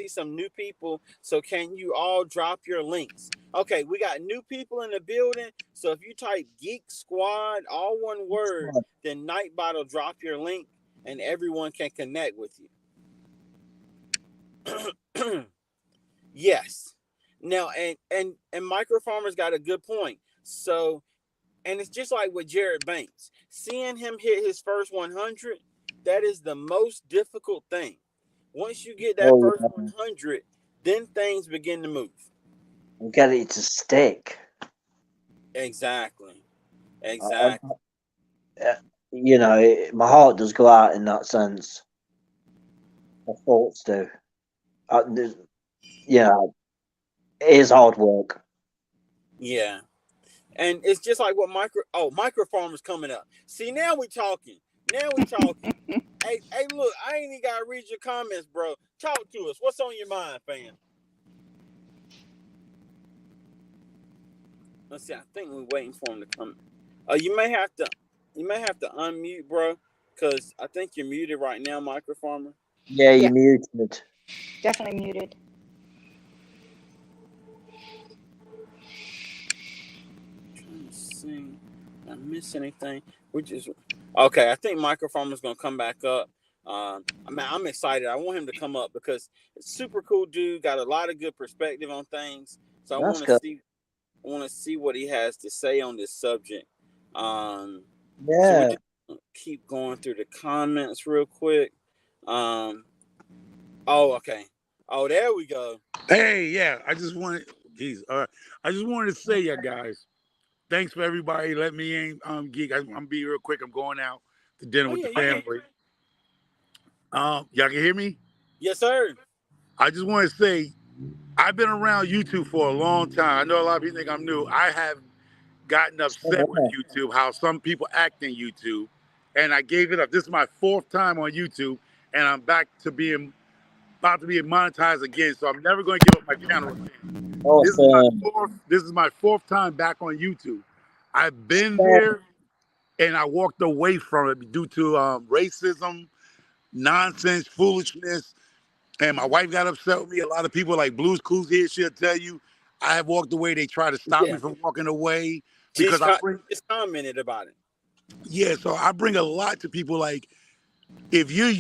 some new people. So can you all drop your links? Okay, we got new people in the building. So if you type Geek Squad, all one word, then Nightbot will drop your link and everyone can connect with you. Yes. Now, and Micro Farmer's got a good point. So, and it's just like with Jared Banks. Seeing him hit his first 100, that is the most difficult thing. Once you get that first 100, then things begin to move. You get it to stick. Exactly. My heart does go out in that sense. My thoughts do. It is hard work. Yeah. And it's just like what Micro Farmer's coming up. See, now we talking. Hey, look, I ain't even got to read your comments, bro. Talk to us. What's on your mind, fam? Let's see. I think we're waiting for him to come. You may have to unmute, bro, because I think you're muted right now, Micro Farmer. Yeah, you're muted. Definitely muted. I'm trying to see. Did I miss anything? Okay, I think Micro Farmer's gonna come back up. I'm excited. I want him to come up because it's super cool dude. Got a lot of good perspective on things. So I That's want to good. see. I want to see what he has to say on this subject. So we Yeah. just keep going through the comments real quick. Um, oh, okay. Oh, there we go. Hey, yeah, I just wanted, geez, I just wanted to say, yeah, guys, thanks for everybody. Let me in, Geek. I'm be real quick. I'm going out to dinner Oh with yeah, the you can. family. Y'all can hear me? Yes, sir. I just want to say, I've been around YouTube for a long time. I know a lot of people think I'm new. I have gotten upset with YouTube, how some people act in YouTube, and I gave it up. This is my fourth time on YouTube, and I'm back to being about to be monetized again. So I'm never going to give up my channel again. Awesome. This is my fourth time back on YouTube. I've been there, and I walked away from it due to racism, nonsense, foolishness. And my wife got upset with me. A lot of people like Blues Clues here, she'll tell you. I have walked away. They try to stop Yeah. me from walking away Just, because I bring, just commented about it. yeah, so I bring a lot to people. Like, if you're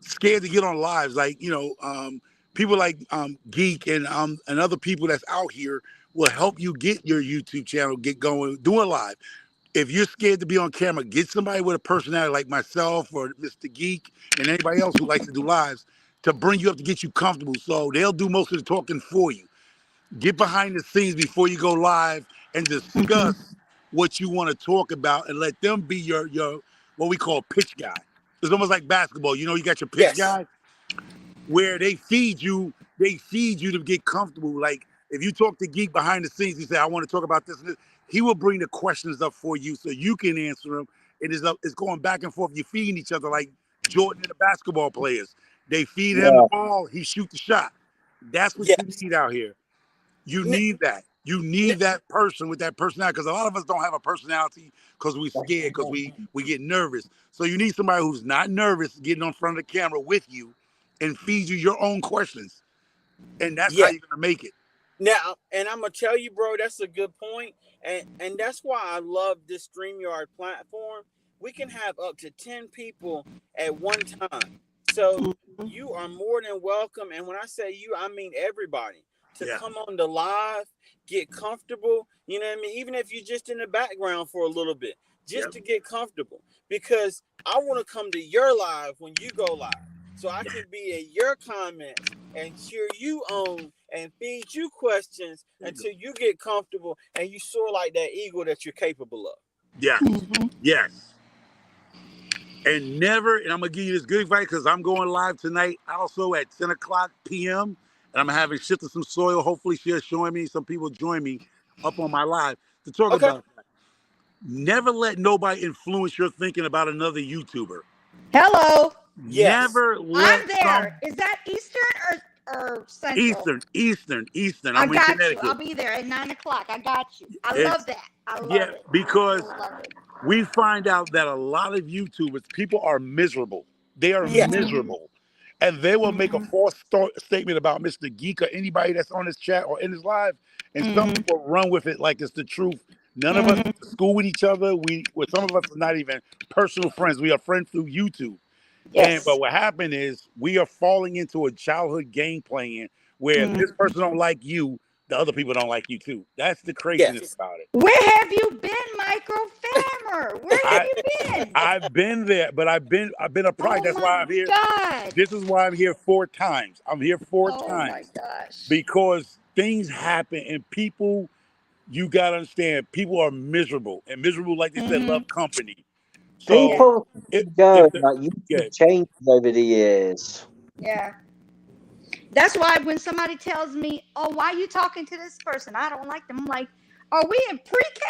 scared to get on lives, like, people like Geek and other people that's out here will help you get your YouTube channel, get going, do a live. If you're scared to be on camera, get somebody with a personality like myself or Mr. Geek and anybody else who likes to do lives to bring you up to get you comfortable. So they'll do most of the talking for you. Get behind the scenes before you go live and Mhm. discuss what you want to talk about and let them be your what we call pitch guy. It's almost like basketball. You know, you got your pitch Yes. guy where they feed you to get comfortable. Like if you talk to Geek behind the scenes, he say, I want to talk about this and this. He will bring the questions up for you so you can answer them. It's going back and forth. You're feeding each other like Jordan and the basketball players. They feed him the Yeah. ball, he shoot the shot. That's what you Yes. need out here. You N- need that. You n- need that person with that personality because a lot of us don't have a personality because we're scared because we get nervous. So you need somebody who's not nervous getting on front of the camera with you and feed you your own questions. And that's how yeah. you're going to make it. Now, and I'm gonna tell you, bro, that's a good point, and that's why I love this StreamYard platform. We can have up to 10 people at one time, so Mhm. you are more than welcome. And when I say you, I mean everybody to Yeah. come on the live, get comfortable. You know what I mean? Even if you're just in the background for a little bit, just Yep. to get comfortable, because I want to come to your live when you go live, so I can be in your comments and cheer you on and feed you questions until you get comfortable and you soar like that eagle that you're capable of. Yes. Mhm. Yes. And I'm going to give you this good advice because I'm going live tonight also at 10 o'clock p.m. And I'm having Shifted Some Soil. Hopefully she'll join me. Some people join me up on my live to talk Okay. about that. Never let nobody influence your thinking about another YouTuber. Hello. Yes. Never let I'm some there. Is that Eastern or Central? Eastern. I I'm in got you. I'll Connecticut. be there at 9 o'clock. I got you. I love It's that. I yeah, love it. I because love it. we find out that a lot of YouTubers, people are miserable. They are Yes. Mhm. miserable. And they will make a Mhm. false statement about Mr. Geek or anybody that's on this chat or in his live. And some Mhm. people run with it like it's the truth. None of us Mhm. went to school with each other. Some of us are not even personal friends. We are friends through YouTube. But Yes. what happened is we are falling into a childhood game plan where Mhm. this person don't like you, the other people don't like you too. That's the craziness Yes. about it. Where have you been, Microfamer? Where have I you been? I've been there, but I've been a product. Oh That's why my I'm here. God. This is why I'm here 4 times. I'm here four Oh my times gosh. because things happen and people. You gotta understand, people are miserable and miserable, like they said, Mhm. love company. Yeah. So People if go the like yeah, YouTube changes over the years. Yeah. That's why when somebody tells me, "Oh, why are you talking to this person? I don't like them." I'm like, "Are we in pre-K?"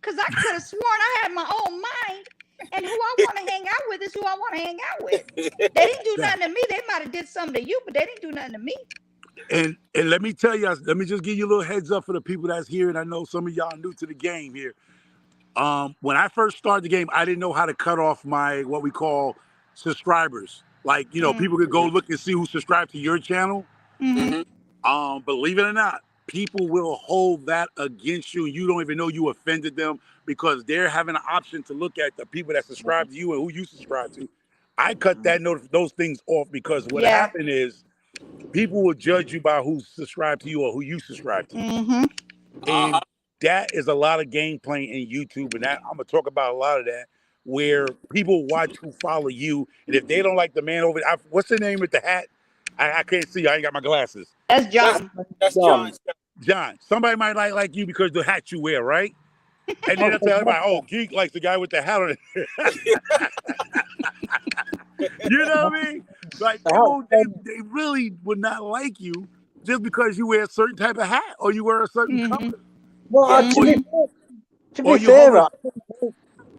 Because I could have sworn I had my own mind, and who I want to hang out with is who I want to hang out with. They didn't do yeah. nothing to me. They might have did something to you, but they didn't do nothing to me. And let me tell you, let me just give you a little heads up for the people that's here. And I know some of y'all new to the game here. When I first started the game, I didn't know how to cut off my what we call subscribers. Like, Mm. people could go look and see who subscribed to your channel. Mm-hmm. Mm-hmm. Believe it or not, people will hold that against you, and you don't even know you offended them because they're having an option to look at the people that subscribe to you and who you subscribe to. I cut those things off because what Yeah. happened is people will judge you by who's subscribed to you or who you subscribe to. Mm-hmm. And that is a lot of game playing in YouTube. And that I'm gonna talk about a lot of that, where people watch who follow you. And if they don't like the man over there, what's the name with the hat? I can't see. I ain't got my glasses. That's John. That's John. John. Somebody might like you because the hat you wear, right? And then they'll tell everybody, oh, Geek likes the guy with the hat on it. You know what I mean? Like, they really would not like you just because you wear a certain type of hat or you wear a certain color. Well, to be fair,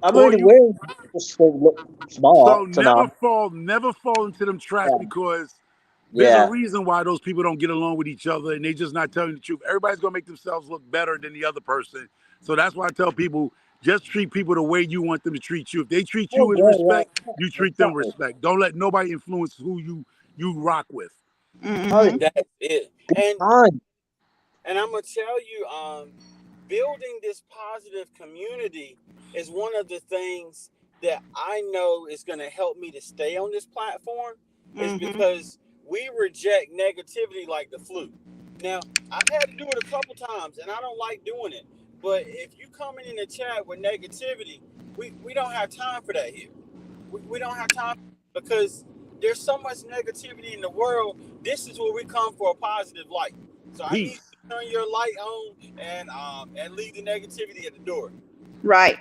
I'm only wearing just to look smart. So never fall into them traps because there's a reason why those people don't get along with each other and they just not telling the truth. Everybody's gonna make themselves look better than the other person. So that's why I tell people, just treat people the way you want them to treat you. If they treat you with respect, you treat them with respect. Don't let nobody influence who you rock with. That's it. And I'm gonna tell you, building this positive community is one of the things that I know is gonna help me to stay on this platform. Is because we reject negativity like the flu. Now, I've had to do it a couple times, and I don't like doing it. But if you coming in the chat with negativity, we don't have time for that here. We don't have time because there's so much negativity in the world. This is where we come for a positive light. So I need you to turn your light on and leave the negativity at the door. Right.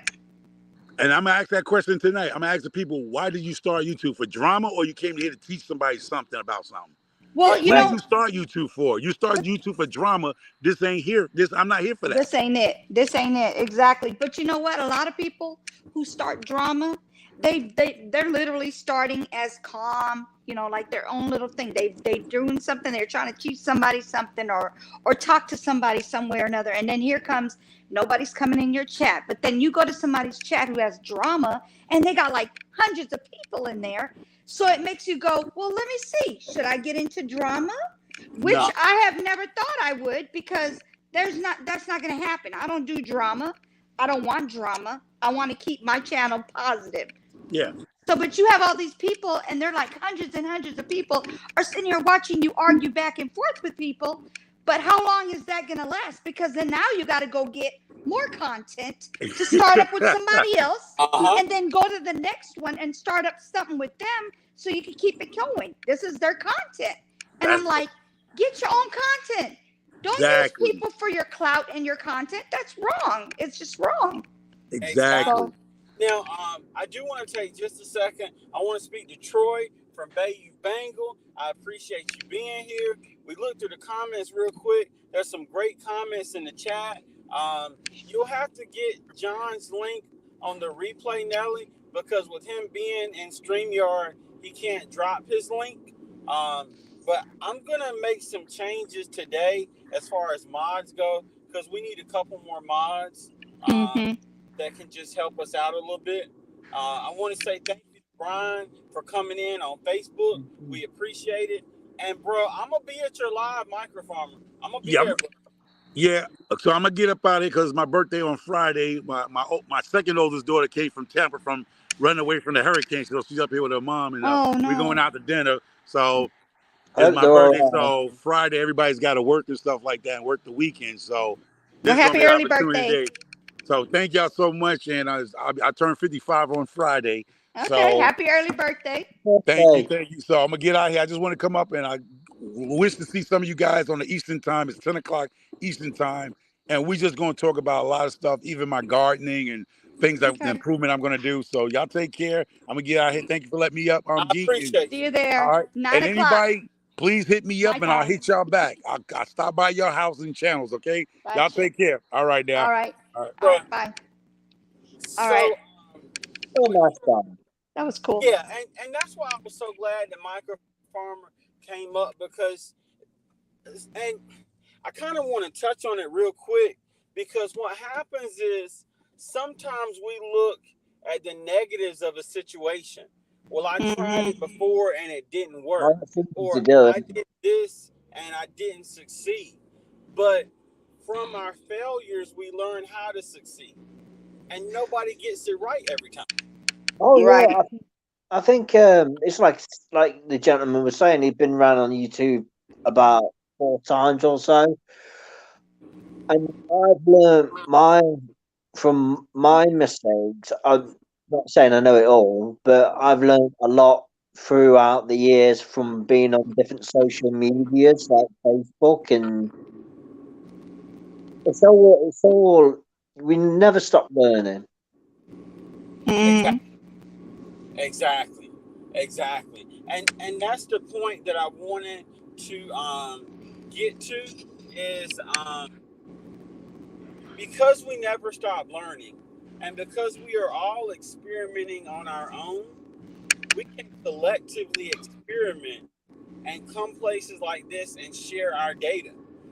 And I'm gonna ask that question tonight. I'm gonna ask the people, why did you start YouTube? For drama, or you came here to teach somebody something about something? Well, what did you start YouTube for? You started YouTube for drama. This ain't here. I'm not here for that. This ain't it. This ain't it. Exactly. But you know what? A lot of people who start drama, they're literally starting as calm, like their own little thing. They doing something. They're trying to teach somebody something or talk to somebody some way or another. And then here comes, nobody's coming in your chat. But then you go to somebody's chat who has drama and they got like hundreds of people in there. So it makes you go, well, let me see. Should I get into drama? Which I have never thought I would, because that's not going to happen. I don't do drama. I don't want drama. I want to keep my channel positive. Yeah. So, but you have all these people, and they're like hundreds and hundreds of people are sitting here watching you argue back and forth with people. But how long is that going to last? Because then now you got to go get more content to start up with somebody else, and then go to the next one and start up something with them so you can keep it going. This is their content. And I'm like, get your own content. Don't use people for your clout and your content. That's wrong. It's just wrong. Exactly. So, now, I do want to take just a second. I want to speak to Troy from Bayou Bengal. I appreciate you being here. We looked through the comments real quick. There's some great comments in the chat. You'll have to get John's link on the replay, Nelly, because with him being in StreamYard, he can't drop his link. But I'm going to make some changes today as far as mods go, because we need a couple more mods that can just help us out a little bit. I want to say thank you to Brian for coming in on Facebook. We appreciate it. And, bro, I'm going to be at your live microfarmer. I'm going to be there, bro. Yeah, so I'm gonna get up out of here because it's my birthday on Friday. My second oldest daughter came from Tampa from running away from the hurricane, so she's up here with her mom, and we're going out to dinner. So it's my birthday. So Friday, everybody's got to work and stuff like that, and work the weekend. So this is happy early birthday. Today. So thank y'all so much, and I turned 55 on Friday. Okay, so, happy early birthday. Thank you. So I'm gonna get out here. I just want to come up, and I wish to see some of you guys on the Eastern time. It's 10 o'clock Eastern time, and we're just going to talk about a lot of stuff, even my gardening and things that the improvement I'm going to do. So y'all take care. I'm gonna get out here. Thank you for letting me up. I appreciate you. See you there. All right. 9 and o'clock. Anybody, please hit me up, and I'll hit y'all back. I'll stop by your house and channels. Okay. Bye. Y'all take care. All right now. All right. Bye. Bye. All right. That was cool. Yeah, and that's why I was so glad that Micro Farmer came up, because, and I kind of want to touch on it real quick, because what happens is sometimes we look at the negatives of a situation. Well, I tried it before and it didn't work, or I did this and I didn't succeed. But from our failures, we learn how to succeed, and nobody gets it right every time. Oh, right. Yeah, I think it's like the gentleman was saying. He'd been around on YouTube about 4 times or so, and I've learned from my mistakes. I'm not saying I know it all, but I've learned a lot throughout the years from being on different social medias like Facebook, and it's all we never stop learning. Mm-hmm. Exactly, exactly, and that's the point that I wanted to get to is because we never stop learning, and because we are all experimenting on our own, we can collectively experiment and come places like this and share our data.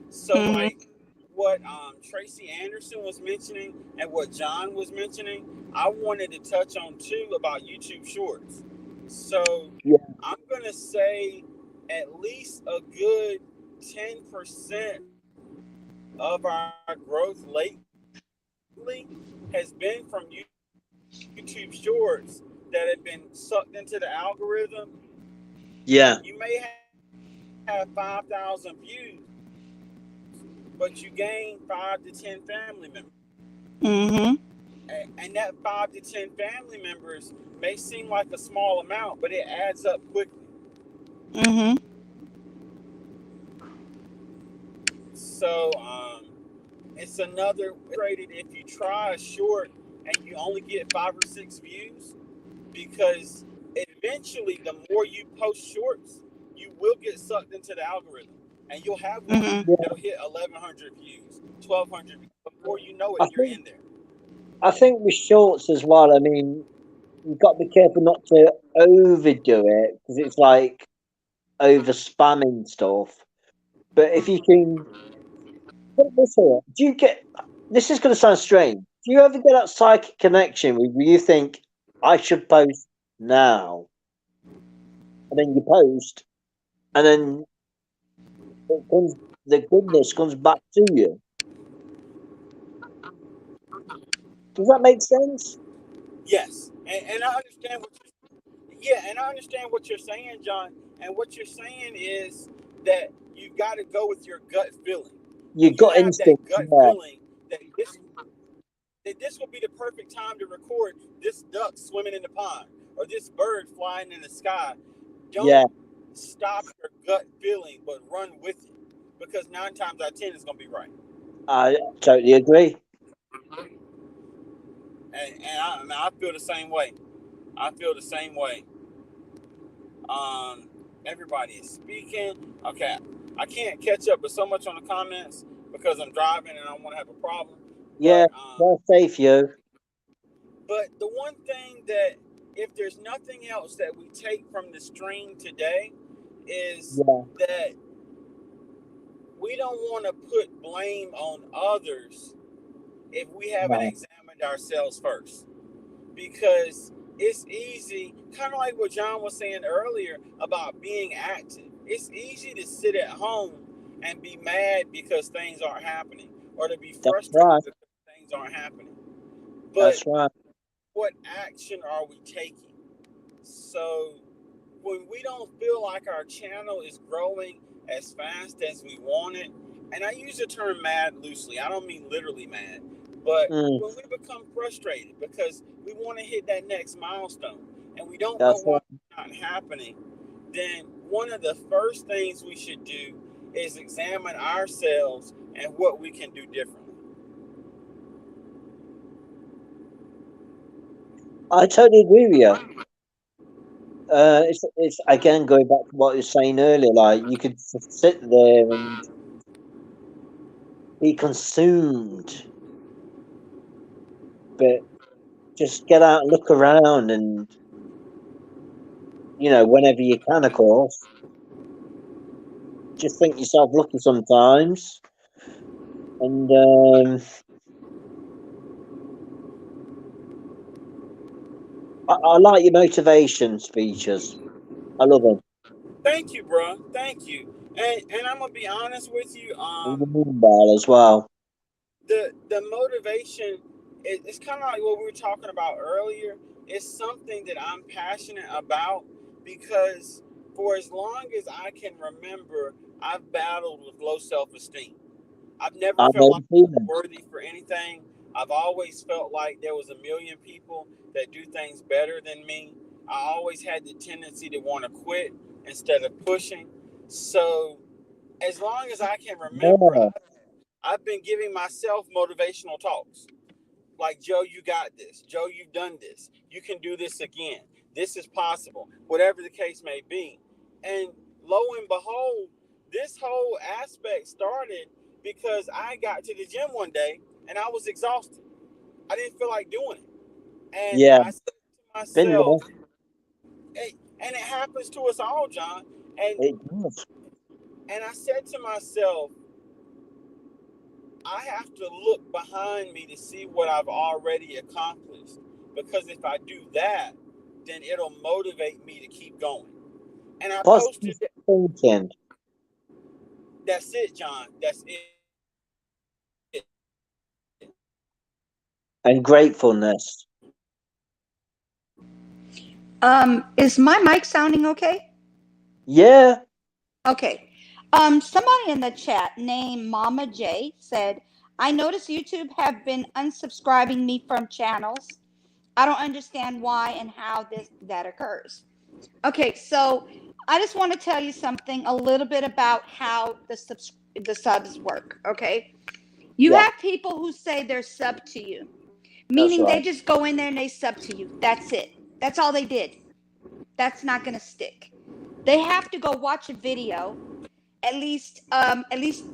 So Mm-hmm. like what Tracy Anderson was mentioning and what John was mentioning, I wanted to touch on too about YouTube Shorts. So Yeah, I'm gonna say at least a good 10% of our growth lately has been from YouTube Shorts that have been sucked into the algorithm. yeah. You may have 5,000 views, but you gain 5 to 10 family members. Mm-hmm. And that 5 to 10 family members may seem like a small amount, but it adds up quickly. Mm-hmm. So it's another rated if you try a short and you only get 5 or 6 views, because eventually the more you post shorts, you will get sucked into the algorithm, and you'll have one Mm-hmm. Yeah, that'll hit 1,100 views, 1,200 views. Before you know it, I you're think in there. I think with shorts as well. I mean, you've got to be careful not to overdo it because it's like over spamming stuff. But if you can put this here, do you get this is going to sound strange. Do you ever get that psychic connection where you think I should post now, and then you post, and then it comes, the goodness comes back to you? Does that make sense? Yes, and I understand what yeah, and I understand what you're saying, John. And what you're saying is that you got to go with your gut feeling. You When you got have that instinct, gut yeah, feeling that this will be the perfect time to record this duck swimming in the pond or this bird flying in the sky, yeah. don't stop your gut feeling, but run with it, because 9 times out of 10 it's gonna be right. I totally agree. And I feel the same way. I feel the same way. Um, Everybody is speaking. Okay, I can't catch up with so much on the comments because I'm driving and I don't want to have a problem. Yeah, But well, safe you. the one thing that, if there's nothing else that we take from the stream today, is Yeah, that we don't want to put blame on others if we haven't no, examined ourselves first. Because it's easy, kind of like what John was saying earlier about being active. It's easy to sit at home and be mad because things aren't happening, or to be that's frustrated right. because things aren't happening. But That's right. what action are we taking? So when we don't feel like our channel is growing as fast as we want it, and I use the term mad loosely, I don't mean literally mad, but Mm, when we become frustrated because we want to hit that next milestone and we don't know that's why right. it's not happening, then one of the first things we should do is examine ourselves and what we can do differently. I totally agree with you. It's again going back to what you were saying earlier. Like you could sit there and be consumed, but just get out and look around, and whenever you can, of course, just think yourself lucky sometimes. And I like your motivation speeches. I love them. Thank you, bro. Thank you. And I'm gonna be honest with you. And the moonball as well. The motivation, it's kind of like what we were talking about earlier. it's something that I'm passionate about because for as long as I can remember, I've battled with low self-esteem. I've never I felt know like the I was feeling. worthy for anything. I've always felt like there was a million people that do things better than me. I always had the tendency to want to quit instead of pushing. So as long as I can remember, Yeah. I've been giving myself motivational talks. Like, Joe, you got this. Joe, you've done this. You can do this again. This is possible. Whatever the case may be. And lo and behold, this whole aspect started because I got to the gym one day and I was exhausted. I didn't feel like doing it. And Yeah. I said to Been there. myself, hey, and it happens to us all, John. And It does. I said to myself, I have to look behind me to see what I've already accomplished. Because if I do that, then it'll motivate me to keep going. And I Positive posted, thinking that's it, John. That's it. and gratefulness. Is my mic sounding okay? Yeah. Okay. Somebody in the chat named Mama J said, I noticed YouTube have been unsubscribing me from channels. I don't understand why and how that occurs. Okay, so I just want to tell you something a little bit about how the subs work. Okay, you Yeah. have people who say they're sub to you, That's meaning they right. just go in there and they sub to you. That's it. That's all they did. That's not going to stick. They have to go watch a video at least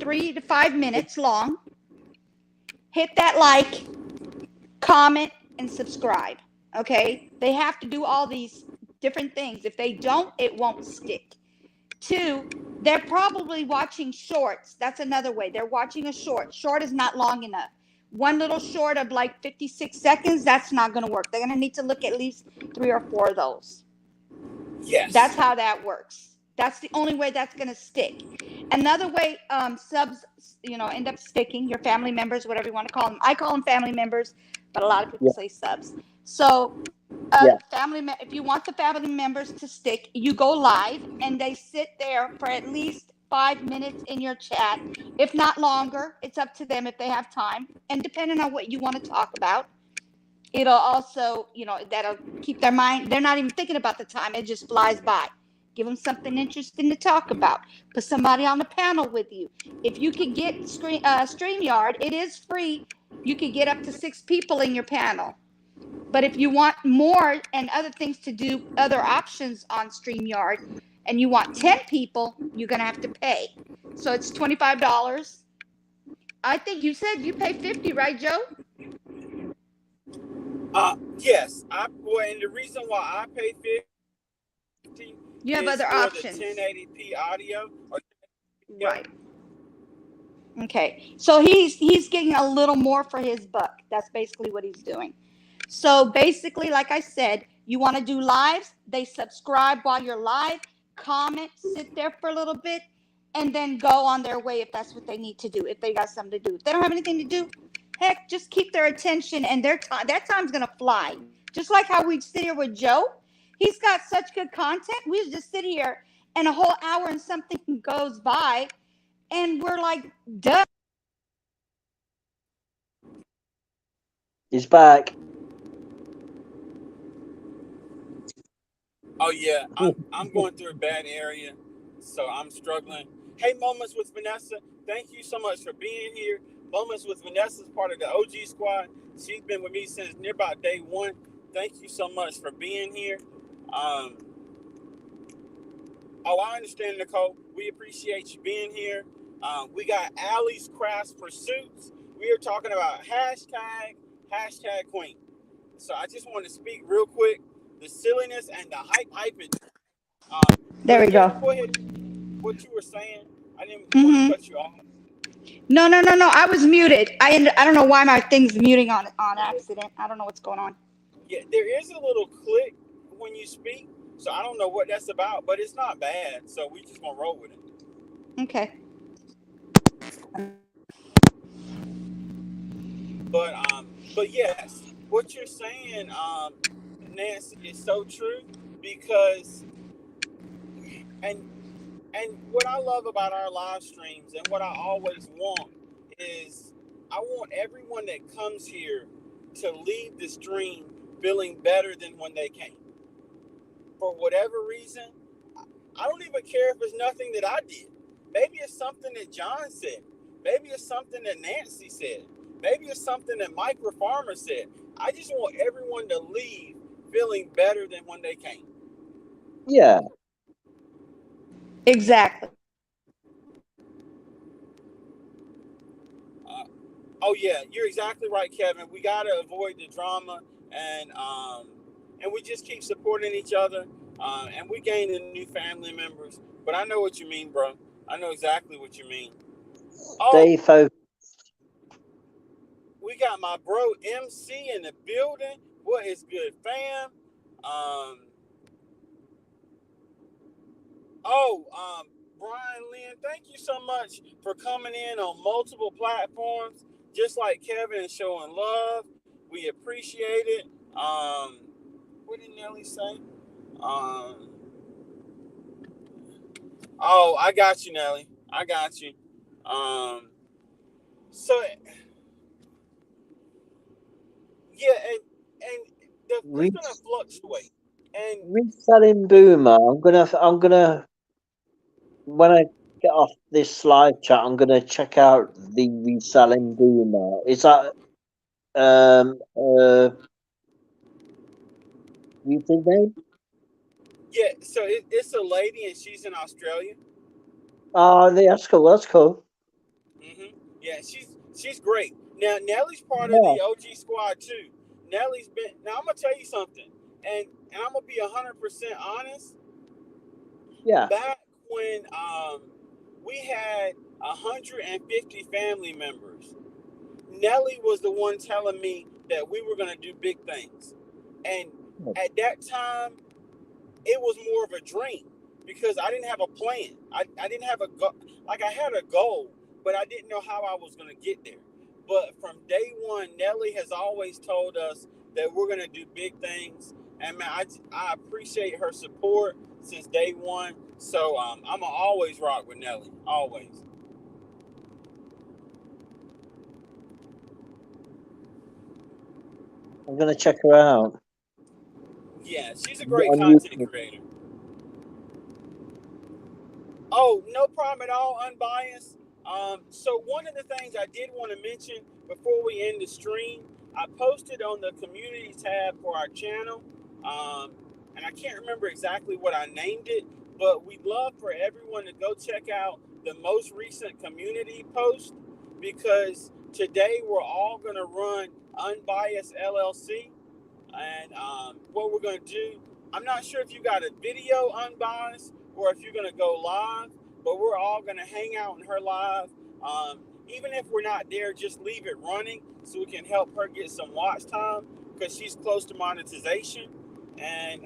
3 to 5 minutes long. Hit that like, comment, and subscribe. Okay, they have to do all these different things. If they don't, it won't stick. Two, they're probably watching shorts. That's another way. They're watching a short. Short is not long enough. One little short of like 56 seconds, that's not going to work. They're going to need to look at least 3 or 4 of those. That's Yes. how that works. That's the only way that's going to stick. Another way subs, end up sticking, your family members, whatever you want to call them. I call them family members, but a lot of people Yeah. say subs. So Yeah. if you want the family members to stick, you go live and they sit there for at least 5 minutes in your chat. If not longer, it's up to them if they have time. And depending on what you want to talk about, it'll also, that'll keep their mind. They're not even thinking about the time. It just flies by. Give them something interesting to talk about. Put somebody on the panel with you. If you could get StreamYard, it is free. You could get up to 6 people in your panel. But if you want more and other things to do, other options on StreamYard, and you want 10 people, you're going to have to pay. So it's $25. I think you said you pay 50, right, Joe? Yes. And the reason why I pay 50 You have is other for the options. 1080p audio. Right. Okay. So he's getting a little more for his buck. That's basically what he's doing. So basically, like I said, you want to do lives, they subscribe while you're live, comment, sit there for a little bit, and then go on their way if that's what they need to do, if they got something to do. If they don't have anything to do, heck, just keep their attention and their time. That time's going to fly. Just like how we sit here with Joe. He's got such good content. We just sit here and a whole hour and something goes by, and we're like, duh. He's back. Oh yeah, I'm going through a bad area, so I'm struggling. Hey, Moments with Vanessa, thank you so much for being here. Moments with Vanessa is part of the OG squad. She's been with me since near about day one. Thank you so much for being here. Um, I understand, Nicole. We appreciate you being here. We got Allie's Crafts Pursuits. We are talking about hashtag Queen. So I just want to speak real quick. The silliness and the hyping. There But we yeah, go. go ahead. What you were saying, I didn't want to Mm-hmm. cut you off. No. I was muted. I don't know why my thing's muting on accident. I don't know what's going on. Yeah, there is a little click when you speak, so I don't know what that's about, but it's not bad. So we just gonna roll with it. Okay. But yes, what you're saying, Nancy is so true because, and what I love about our live streams and what I always want is I want everyone that comes here to leave the stream feeling better than when they came. For whatever reason, I don't even care if it's nothing that I did. Maybe it's something that John said. Maybe it's something that Nancy said. Maybe it's something that Mike Farmer said. I just want everyone to leave feeling better than when they came. Yeah. Exactly. Oh yeah, you're exactly right, Kevin. We gotta avoid the drama, and we just keep supporting each other, and we gain new family members. But I know what you mean, bro. I know exactly what you mean. Stay focused. We got my bro MC in the building. What is good, fam? Brian Lynn, thank you so much for coming in on multiple platforms, just like Kevin showing love. We appreciate it. What did Nelly say? Oh, I got you, Nelly. I got you. So yeah, and it's gonna fluctuate. And Reselling Boomer. I'm gonna when I get off this live chat, I'm gonna check out the Reselling Boomer. Is that YouTube name? yeah, so it's a lady and she's in Australia. Oh, that's cool. That's cool. Yeah, she's great. Now Nelly's part of Yeah. the OG squad too. Nelly's been. Now I'm gonna tell you something, and I'm gonna be 100% honest. Yeah. Back when we had 150 family members, Nelly was the one telling me that we were gonna do big things, and at that time, it was more of a dream because I didn't have a plan. I didn't have a goal. Like I had a goal, but I didn't know how I was going to get there. But from day one, Nelly has always told us that we're going to do big things. And man, I appreciate her support since day one. So I'm going to always rock with Nelly. Always. I'm gonna check her out. Yeah, she's a great On content YouTube. creator. Oh, no problem at all, unbiased. So one of the things I did want to mention before we end the stream, I posted on the community tab for our channel, and I can't remember exactly what I named it, but we'd love for everyone to go check out the most recent community post because today we're all going to run Unbiased LLC, and what we're going to do, I'm not sure if you got a video Unbiased or if you're going to go live, but we're all going to hang out in her live. Even if we're not there, just leave it running so we can help her get some watch time because she's close to monetization. And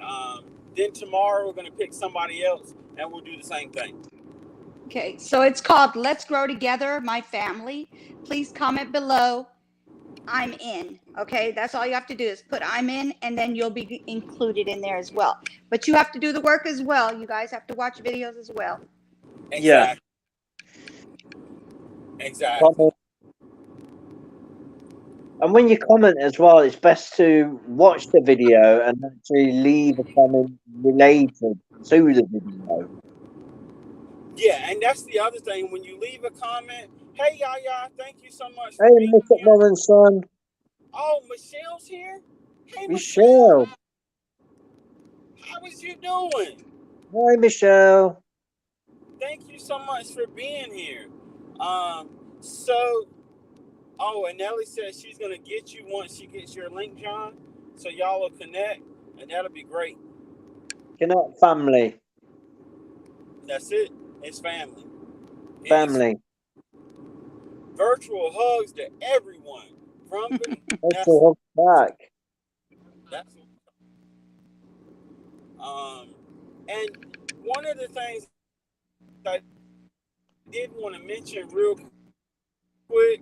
then tomorrow we're going to pick somebody else and we'll do the same thing. Okay, so it's called Let's Grow Together, My Family. Please comment below. I'm in. Okay, that's all you have to do is put I'm in, and then you'll be included in there as well. But you have to do the work as well. You guys have to watch videos as well. Exactly. Yeah. Exactly. Comment. And when you comment as well, it's best to watch the video and actually leave a comment related to the video. Yeah, and that's the other thing. When you leave a comment, hey, Yaya, thank you so much for Hey, being Mr. here. Mother and Son. Oh, Michelle's here? Hey, Michelle. how is you doing? Hi, Michelle. Thank you so much for being here. And Nelly says she's going to get you once she gets your link, John. So y'all will connect, and that'll be great. Connect family. That's it. It's family. Family. Virtual hugs to everyone. From Virtual hug back. That's and one of the things I did want to mention real quick.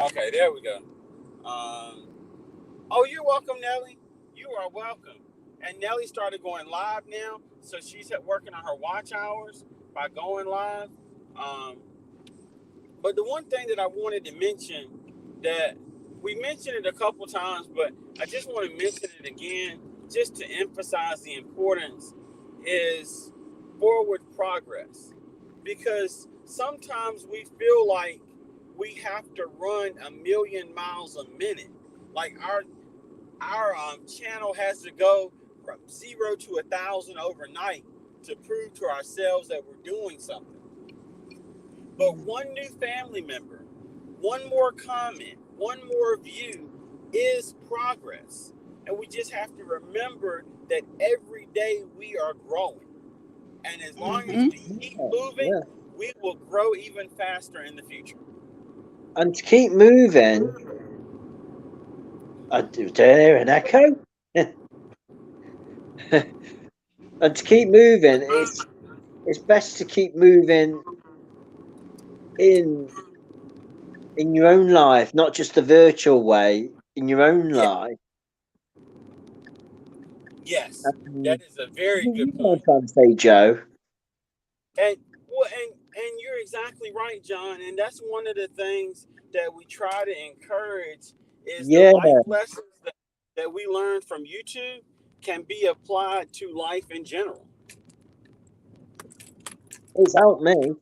Okay, there we go. Oh, you're welcome, Nelly. You are welcome. And Nelly started going live now, so she's working on her watch hours by going live. Um, but the one thing that I wanted to mention, that we mentioned it a couple times, but I just want to mention it again, just to emphasize the importance, is forward progress. Because sometimes we feel like we have to run 1,000,000 miles a minute. Like our channel has to go from 0 to 1,000 overnight to prove to ourselves that we're doing something. But one new family member, one more comment, one more view is progress. And we just have to remember that every day we are growing. And as long as we keep moving, we will grow even faster in the future. And to keep moving, do I hear an echo? And to keep moving, it's best to keep moving in your own life, not just the virtual way, in your own life. Yes, that is a very good What I'm point. trying to say, Joe. And you're exactly right, John. And that's one of the things that we try to encourage is the life lessons that we learn from YouTube can be applied to life in general. It's helped me.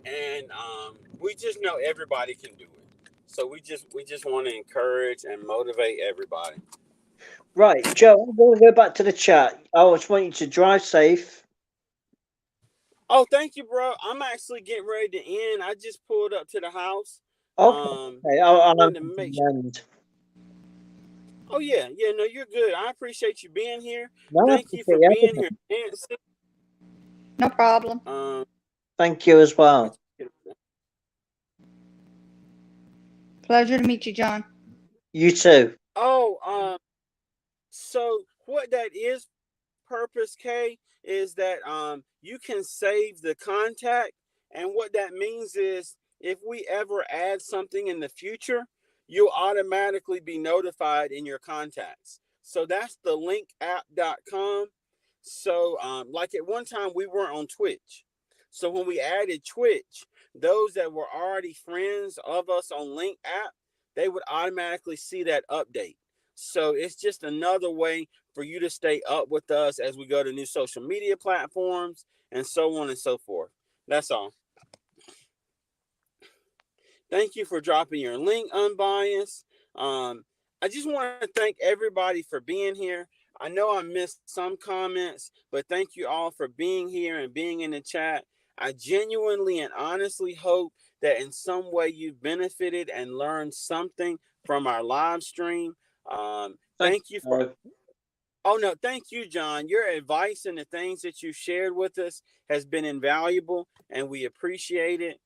And we just know everybody can do it. So we just want to encourage and motivate everybody. Right, Joe, I'm going to go back to the chat. I just want you to drive safe. Oh, thank you, bro. I'm actually getting ready to end. I just pulled up to the house. Okay. I'll wanted to make sure. Oh yeah, no, you're good. I appreciate you being here. Thank you for being here, Nancy. No problem. Thank you as well. Pleasure to meet you, John. You too. Oh, so what that is, Purpose K, is that you can save the contact, and what that means is if we ever add something in the future, you'll automatically be notified in your contacts. So that's the linkapp.com. So like at one time we weren't on Twitch. So when we added Twitch, those that were already friends of us on Link app, they would automatically see that update. So it's just another way for you to stay up with us as we go to new social media platforms and so on and so forth. That's all. Thank you for dropping your link, Unbiased. I just want to thank everybody for being here. I know I missed some comments, but thank you all for being here and being in the chat. I genuinely and honestly hope that in some way you've benefited and learned something from our live stream. Thank you for... Oh, no, thank you, John. Your advice and the things that you shared with us has been invaluable, and we appreciate it.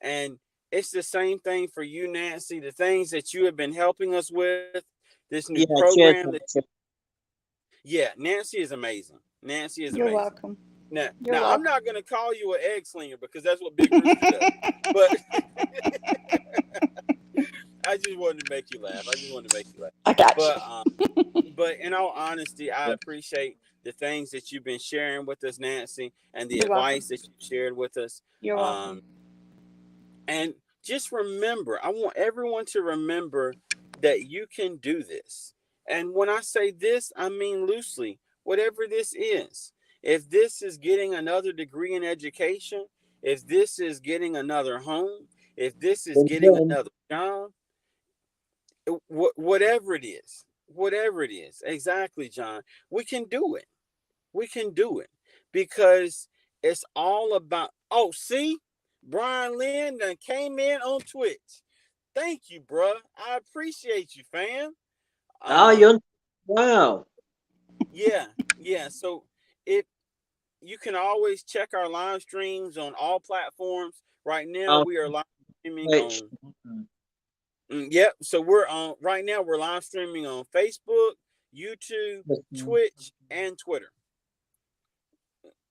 And it's the same thing for you, Nancy. The things that you have been helping us with, this new program. Nancy is amazing. Nancy is You're amazing. welcome. Now, I'm not going to call you an egg slinger because that's what Big Rooster does. But I just wanted to make you laugh. I got you. But in all honesty, I appreciate the things that you've been sharing with us, Nancy, and the advice that you shared with us. You're welcome. And just remember, I want everyone to remember that you can do this. And when I say this, I mean loosely, whatever this is. If this is getting another degree in education, if this is getting another home, if this is getting another job, whatever it is, exactly, John, we can do it. We can do it because it's all about, oh, see, Brian Lynn done came in on Twitch. Thank you, bruh. I appreciate you, fam. Wow. Yeah. So if you can always check our live streams on all platforms. Right now, we are live streaming on. Yep. So we're on right now. We're live streaming on Facebook, YouTube, Twitch, and Twitter.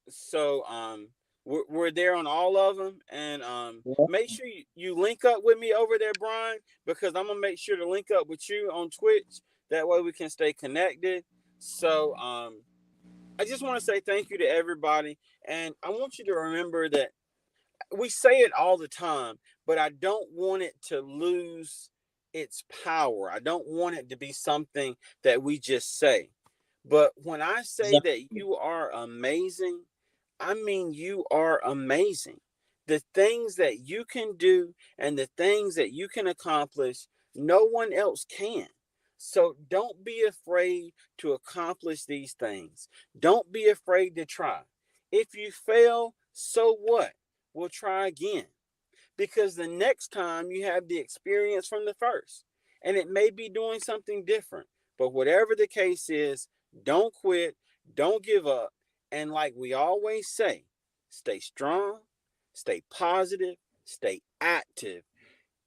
So We're there on all of them, and Yeah. make sure you link up with me over there, Brian, because I'm gonna make sure to link up with you on Twitch. That way we can stay connected. So I just want to say thank you to everybody, and I want you to remember that we say it all the time, but I don't want it to lose its power. I don't want it to be something that we just say. But when I say that you are amazing, I mean you are amazing. The things that you can do and the things that you can accomplish, no one else can. So don't be afraid to accomplish these things. Don't be afraid to try. If you fail, so what? We'll try again, because the next time you have the experience from the first, and it may be doing something different. But whatever the case is, don't quit, don't give up, and like we always say, stay strong, stay positive, stay active.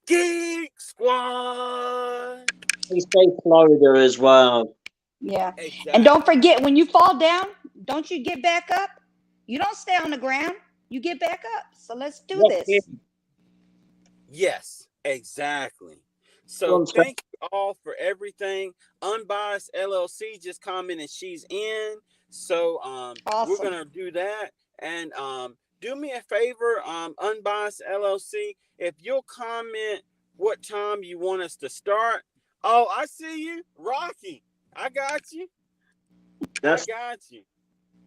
Geek Squad. Please say Florida as well. Yeah. Exactly. And don't forget, when you fall down, don't you get back up? You don't stay on the ground. You get back up. So let's do this. Yes, exactly. So thank you all for everything. Unbiased LLC just commented she's in. So Awesome. we're gonna do that. And do me a favor, Unbiased LLC, if you'll comment what time you want us to start. Oh, I see you, Rocky. I got you. I got you.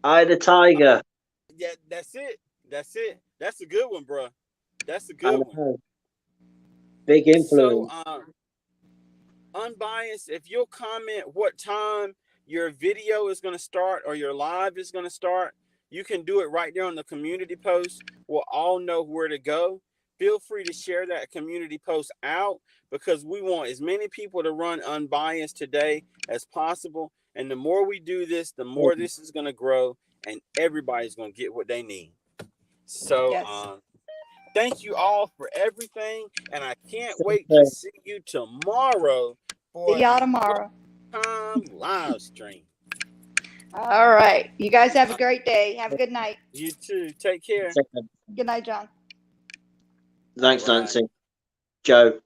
Eye the tiger. Yeah, that's it. That's it. That's a good one, bro. That's a good one. Big influence. So, Unbiased, if you'll comment what time your video is going to start or your live is going to start, you can do it right there on the community post. We'll all know where to go. Feel free to share that community post out, because we want as many people to run Unbiased today as possible. And the more we do this, the more this is going to grow, and everybody's going to get what they need. So, Yes. thank you all for everything, and I can't wait to see you tomorrow for See y'all tomorrow. Live stream. All right. You guys have a great day. Have a good night. You too. Take care. Good night, John. Thanks, Nancy. Joe.